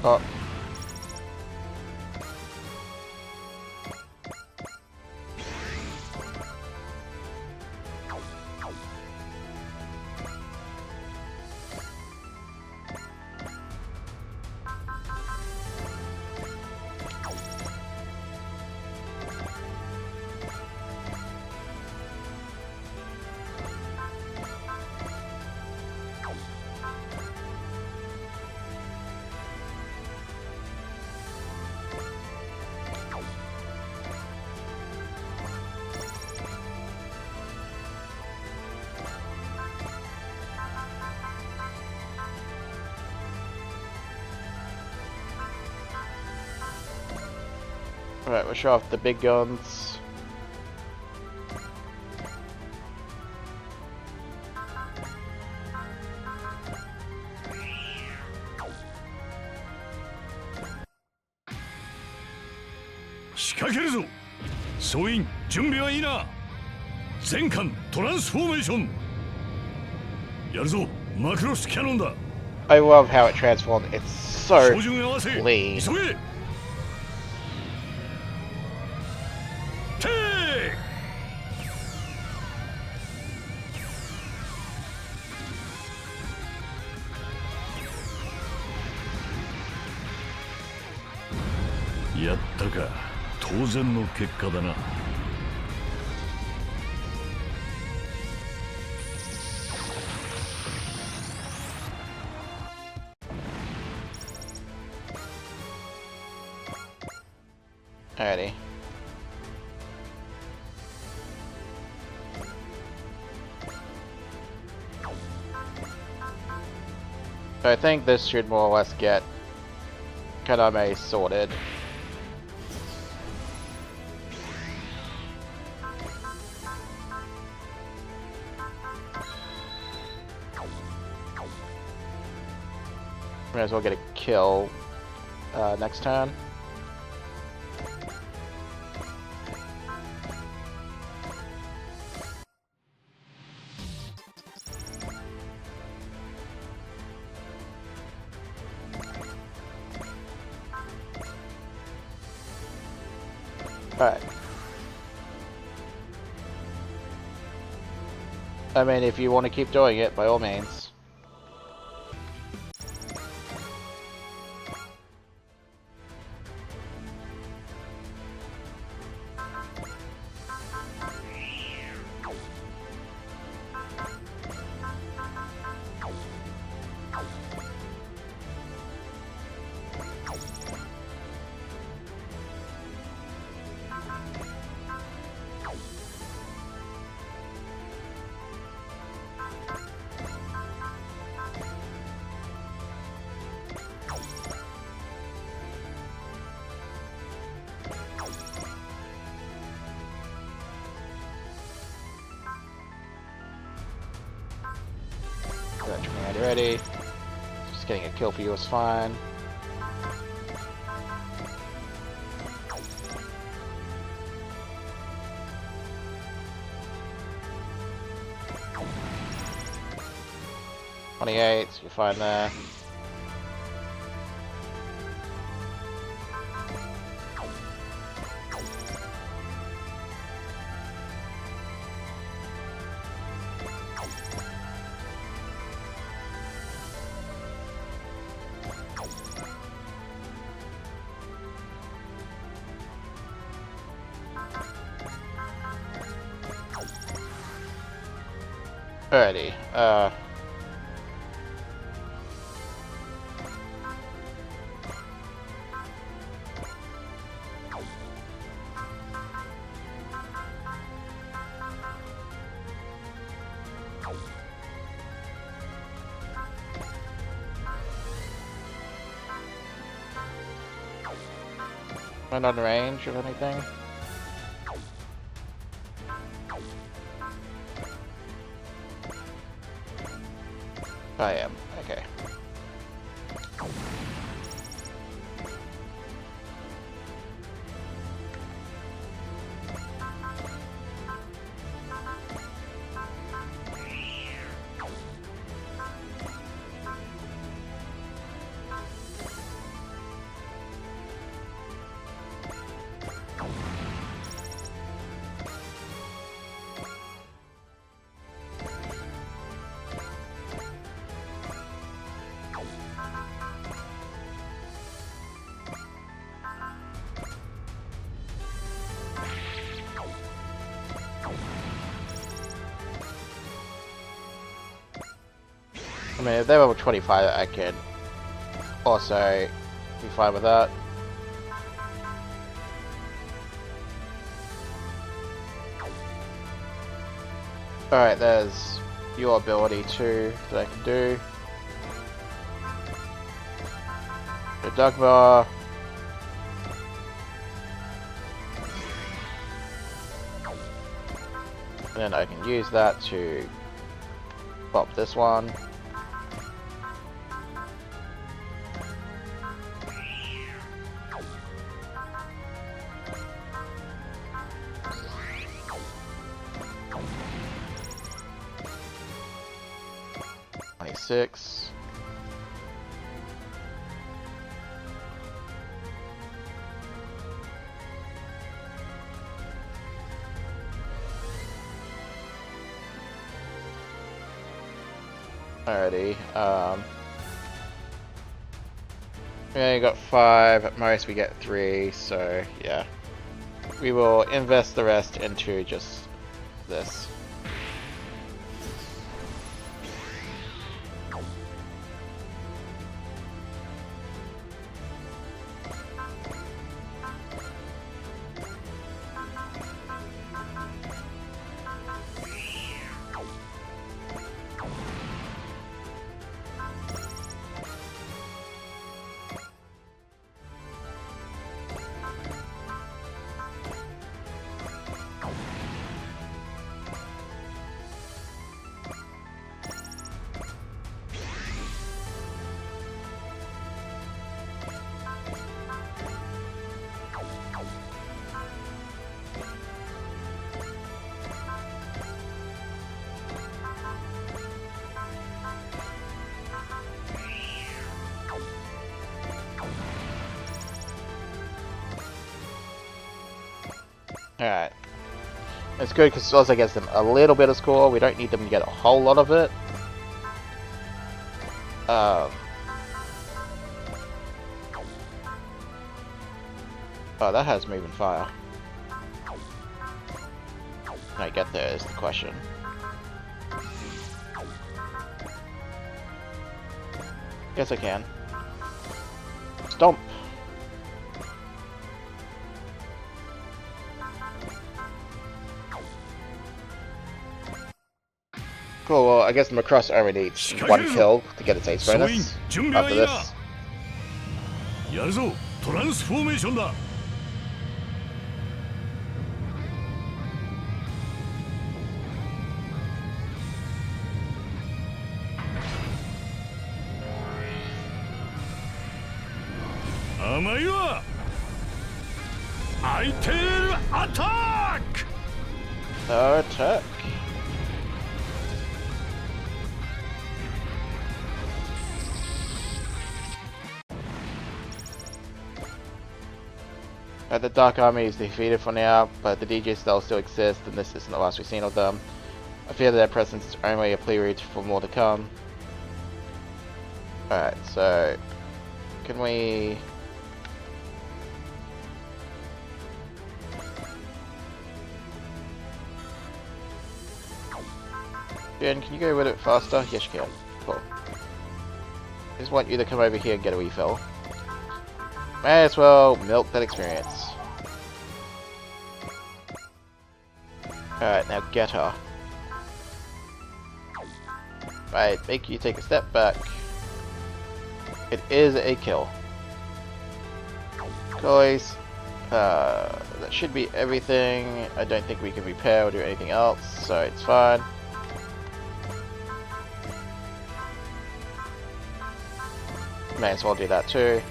Oh. Alright, we'll show off the big guns. I love how it transformed. It's so clean. Alrighty. So I think this should more or less get Kaname sorted. Might as well get a kill next turn. Alright. I mean, if you want to keep doing it, by all means. Ready. Just getting a kill for you is fine. .28, you're fine there. Alrighty, I'm not on range of anything. I am, okay. I mean, if they're level 25, I could also be fine with that. Alright, there's your ability too that I can do. The Dogma. Then I can use that to pop this one. Six. Alrighty. We only got 5. At most, we get 3. So yeah, we will invest the rest into just this. Alright. It's good because it also gets them a little bit of score. We don't need them to get a whole lot of it. Oh, that has moving fire. Can I get there is the question. Yes, I can. Stomp! Cool, well, I guess Macross only needs 1 kill to get its ace bonus after this. やるぞトランスフォーメーションだ 甘いわ アイテールアタック Attack! The Dark Army is defeated for now, but the DJ Styles still exist, and this isn't the last we've seen of them. I fear that their presence is only a prelude for more to come. Alright, so... Can we... Jen, can you go with it faster? Yes, you can. Cool. I just want you to come over here and get a refill. May as well milk that experience. Alright, now get her. Right, make you take a step back. It is a kill. Guys, that should be everything. I don't think we can repair or do anything else, so it's fine. May as well do that too.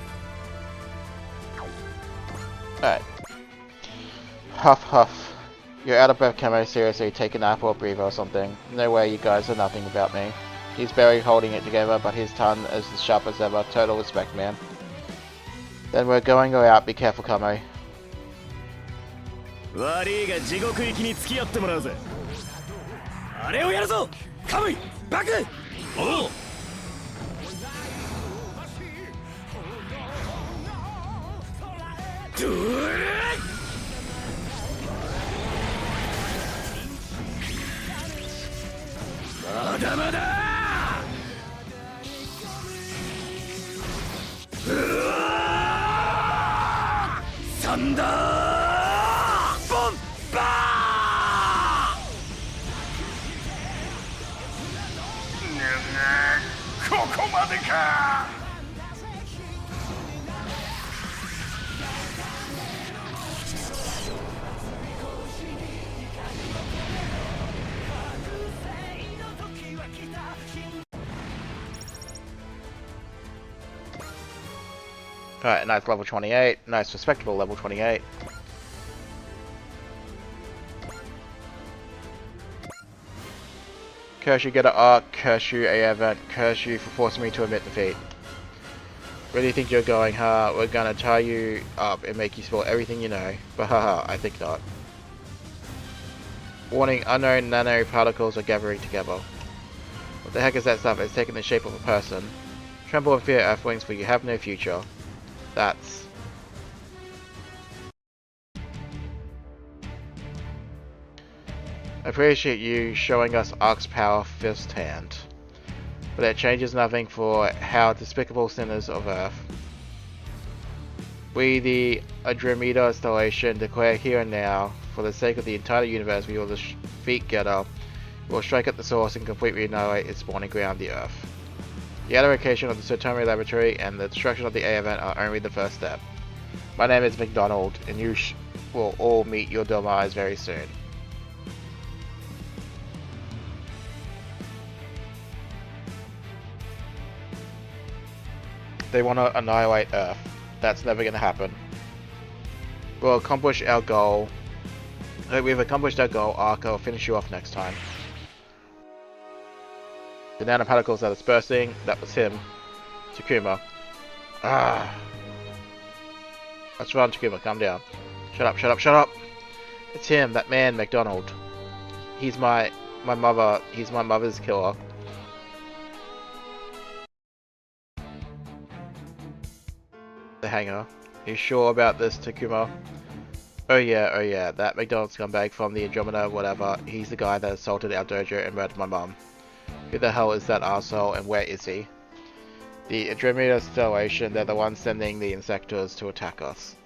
Alright. Huff huff. You're out of breath, Camo. Seriously, take a nap or breathe or something. No way, you guys are nothing about me. He's barely holding it together, but his tongue is as sharp as ever. Total respect, man. Then we're going to go out. Be careful, Camo. 悪いが地獄行きに付き合ってもらうぜ。あれをやるぞ。カムイ、バク。おう。ドゥー。まだまだ。サンダーボンバー。ここまでか。Alright, nice level 28. Nice respectable level 28. Curse you, get an arc. Curse you, a event. Curse you for forcing me to admit defeat. Where do you think you're going, huh? We're gonna tie you up and make you spill everything you know. But haha, I think not. Warning, unknown nanoparticles are gathering together. What the heck is that stuff? It's taking the shape of a person. Tremble in fear, Earthlings, for you have no future. That's... I appreciate you showing us Ark's power firsthand. But that changes nothing for how despicable sinners of Earth. We, the Andromeda Installation, declare here and now, for the sake of the entire universe, we will defeat Getter. We will strike at the source and completely annihilate its spawning ground, the Earth. The eradication of the Sotomi Laboratory and the destruction of the A event are only the first step. My name is McDonald, and you will all meet your demise very soon. They want to annihilate Earth. That's never going to happen. We'll accomplish our goal. We've accomplished our goal. Ark will finish you off next time. The nanoparticles are dispersing. That was him. Takuma. Ah. Let's run, Takuma. Calm down. Shut up, shut up, shut up. It's him, that man, McDonald. He's my mother. He's my mother's killer. The hangar. You sure about this, Takuma? Oh yeah, that McDonald scumbag from the Andromeda, whatever. He's the guy that assaulted our dojo and murdered my mum. Who the hell is that arsehole and where is he? The Andromeda Installation, they're the ones sending the insectors to attack us.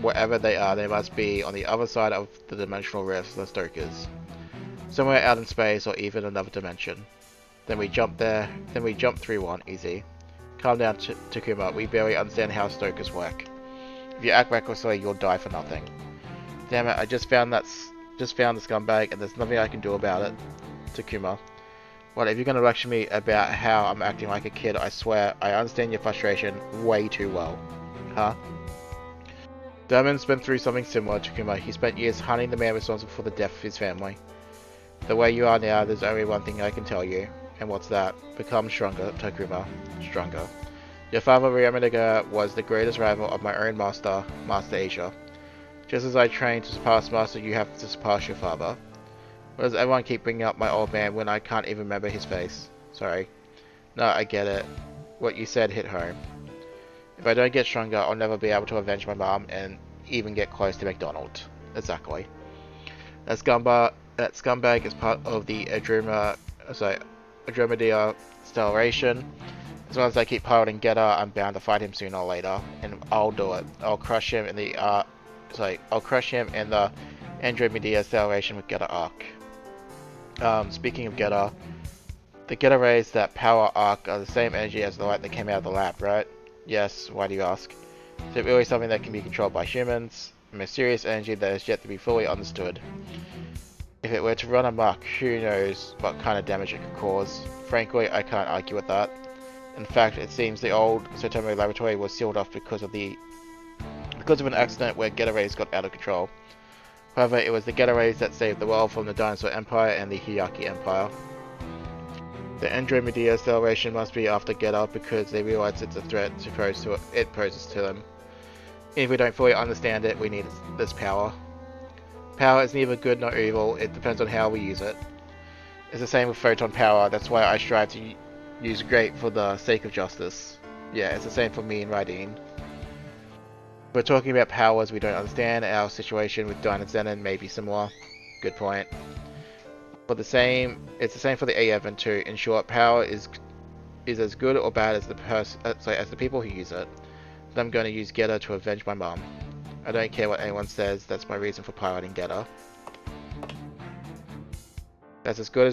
Wherever they are, they must be on the other side of the dimensional rifts, the Stokers. Somewhere out in space or even another dimension. Then we jump there, then we jump through one, easy. Calm down, Takuma, we barely understand how Stokers work. If you act recklessly, you'll die for nothing. Damn it, I just found the scumbag and there's nothing I can do about it. Takuma. Well, if you're going to lecture me about how I'm acting like a kid, I swear, I understand your frustration way too well. Huh? Damon's been through something similar, Takuma. He spent years hunting the man responsible for the death of his family. The way you are now, there's only one thing I can tell you. And what's that? Become stronger, Takuma. Stronger. Your father, Ryamanaga, was the greatest rival of my own master, Master Asia. Just as I trained to surpass Master, you have to surpass your father. Why does everyone keep bringing up my old man when I can't even remember his face? Sorry. No, I get it. What you said hit home. If I don't get stronger, I'll never be able to avenge my mom and even get close to McDonald. Exactly. That scumbag is part of the Andromeda Stellation. As long as I keep piloting Getter, I'm bound to fight him sooner or later, and I'll do it. I'll crush him in the Andromeda Stellation with Getter Arc. Speaking of Getter, the Getter rays that power Arc are the same energy as the light that came out of the lab, right? Yes. Why do you ask? Is it really something that can be controlled by humans? A mysterious energy that is yet to be fully understood. If it were to run amok, who knows what kind of damage it could cause. Frankly, I can't argue with that. In fact, it seems the old Sotomi Laboratory was sealed off because of an accident where Getter rays got out of control. However, it was the Getter rays that saved the world from the Dinosaur Empire and the Hiyaki Empire. The Andromeda Stellation must be after Getter because they realize it's a threat it poses to them. If we don't fully understand it, we need this power. Power is neither good nor evil, it depends on how we use it. It's the same with photon power, that's why I strive to use great for the sake of justice. Yeah, it's the same for me and Raideen. We're talking about powers we don't understand, our situation with Dyna Zenon may be similar. Good point. It's the same for the A event too. In short, power is as good or bad as the people who use it. But I'm going to use Getter to avenge my mom. I don't care what anyone says, that's my reason for piloting Getter. That's as good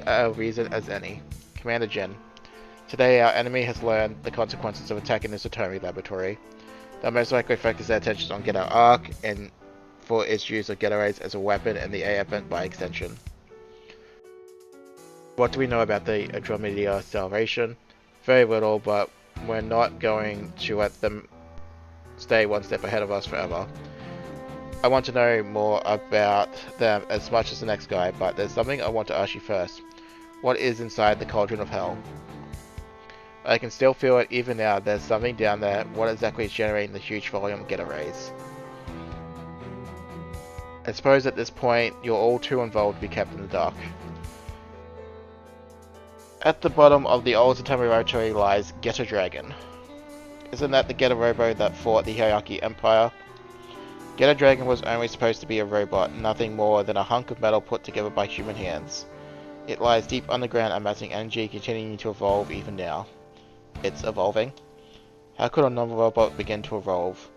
a reason as any. Commander Jin. Today our enemy has learned the consequences of attacking the Sotomi Laboratory. They'll most likely focus their attention on Getter Arc and for its use of Getter rays as a weapon and the A event by extension. What do we know about the Andromeda Salvation? Very little, but we're not going to let them stay one step ahead of us forever. I want to know more about them as much as the next guy, but there's something I want to ask you first. What is inside the Cauldron of Hell? I can still feel it even now. There's something down there. What exactly is generating the huge volume of getaways? I suppose at this point, you're all too involved to be kept in the dark. At the bottom of the old Satami Laboratory lies Geta Dragon. Isn't that the Geta Robo that fought the Hierarchy Empire? Geta Dragon was only supposed to be a robot, nothing more than a hunk of metal put together by human hands. It lies deep underground, amassing energy, continuing to evolve even now. It's evolving? How could a non-robot begin to evolve?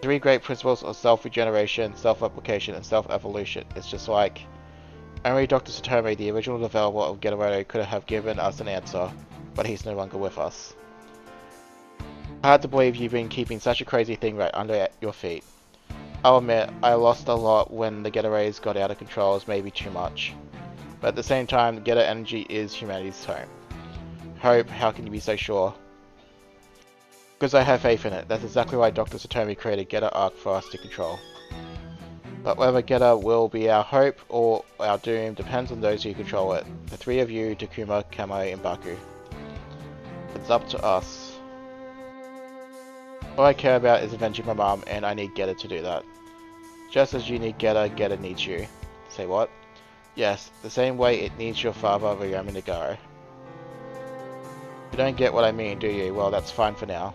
3 great principles of self-regeneration, self-replication, and self-evolution. It's just like... Only Dr. Satomi, the original developer of Getaroto, could have given us an answer, but he's no longer with us. Hard to believe you've been keeping such a crazy thing right under your feet. I'll admit, I lost a lot when the Getaways got out of control, as maybe too much. But at the same time, Geta energy is humanity's home. Hope, how can you be so sure? Because I have faith in it. That's exactly why Dr. Satomi created Geta Arc for us to control. But whether Geta will be our hope or our doom depends on those who control it. The 3 of you, Takuma, Kamo, and Baku. It's up to us. All I care about is avenging my mom, and I need Geta to do that. Just as you need Geta, Geta needs you. Say what? Yes, the same way it needs your father, Ryoma Nagaro. You don't get what I mean, do you? Well, that's fine for now.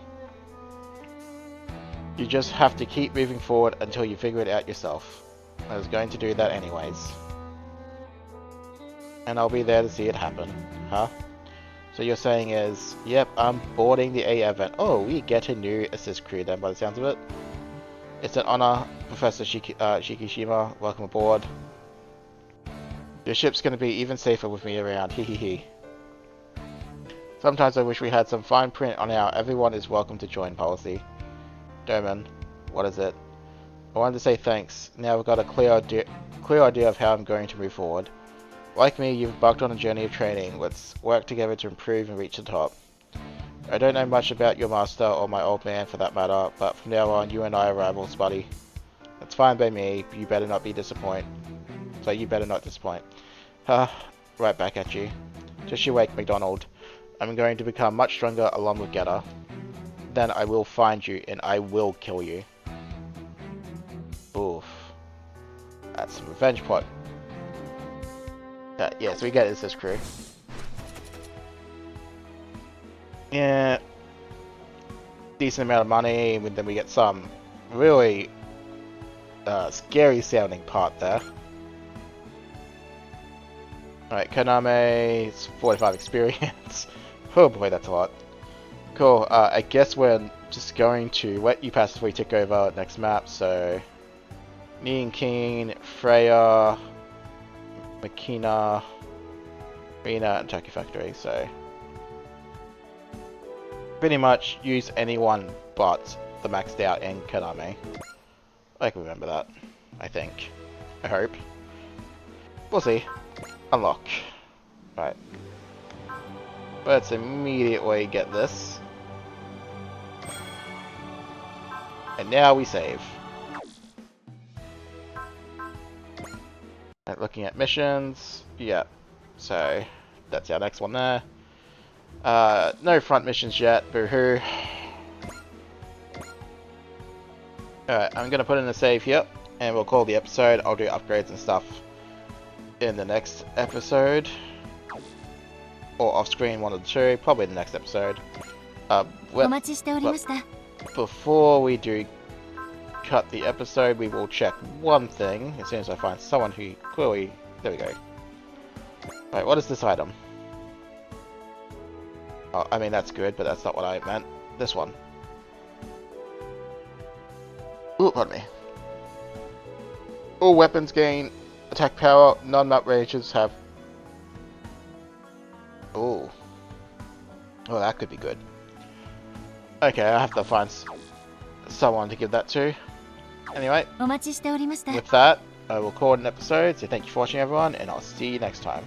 You just have to keep moving forward until you figure it out yourself. I was going to do that anyways. And I'll be there to see it happen. Huh? So you're saying is, yep, I'm boarding the A event. Oh, we get a new assist crew then by the sounds of it. It's an honor, Professor Shikishima. Welcome aboard. Your ship's gonna be even safer with me around. Hehehe. Sometimes I wish we had some fine print on our everyone is welcome to join policy. Doman, what is it? I wanted to say thanks. Now we've got a clear idea of how I'm going to move forward. Like me, you've embarked on a journey of training. Let's work together to improve and reach the top. I don't know much about your master or my old man for that matter, but from now on you and I are rivals, buddy. That's fine by me, but you better not be disappointed. So you better not disappoint. Right back at you. Just you wait, McDonald. I'm going to become much stronger along with Geta. Then I will find you and I will kill you. Oof. That's some revenge plot. Yeah, so we get this crew. Yeah. Decent amount of money, and then we get some really scary sounding part there. Alright, Koname, 45 experience. Oh boy, that's a lot. Cool, I guess we're just going to let you pass before we take over next map, so... Nian Keen, Freya, Makina, Rina, and Tokyo Factory, so... Pretty much use anyone but the maxed out and Koname. I can remember that, I think. I hope. We'll see. Unlock. Right. Let's immediately get this. And now we save. Right, looking at missions. Yeah. So, that's our next one there. No front missions yet. Boo-hoo. Alright, I'm gonna put in a save here. And we'll call the episode. I'll do upgrades and stuff in the next episode. Or off screen, one of the two, probably the next episode. Before we do cut the episode, we will check one thing as soon as I find someone who clearly... There we go. Right, what is this item? Oh, I mean, that's good, but that's not what I meant. This one. Ooh, pardon me. All weapons gain attack power, non-map ranges have... Ooh. Oh, that could be good. Okay, I have to find someone to give that to. Anyway, with that, I will call it an episode, so thank you for watching everyone, and I'll see you next time.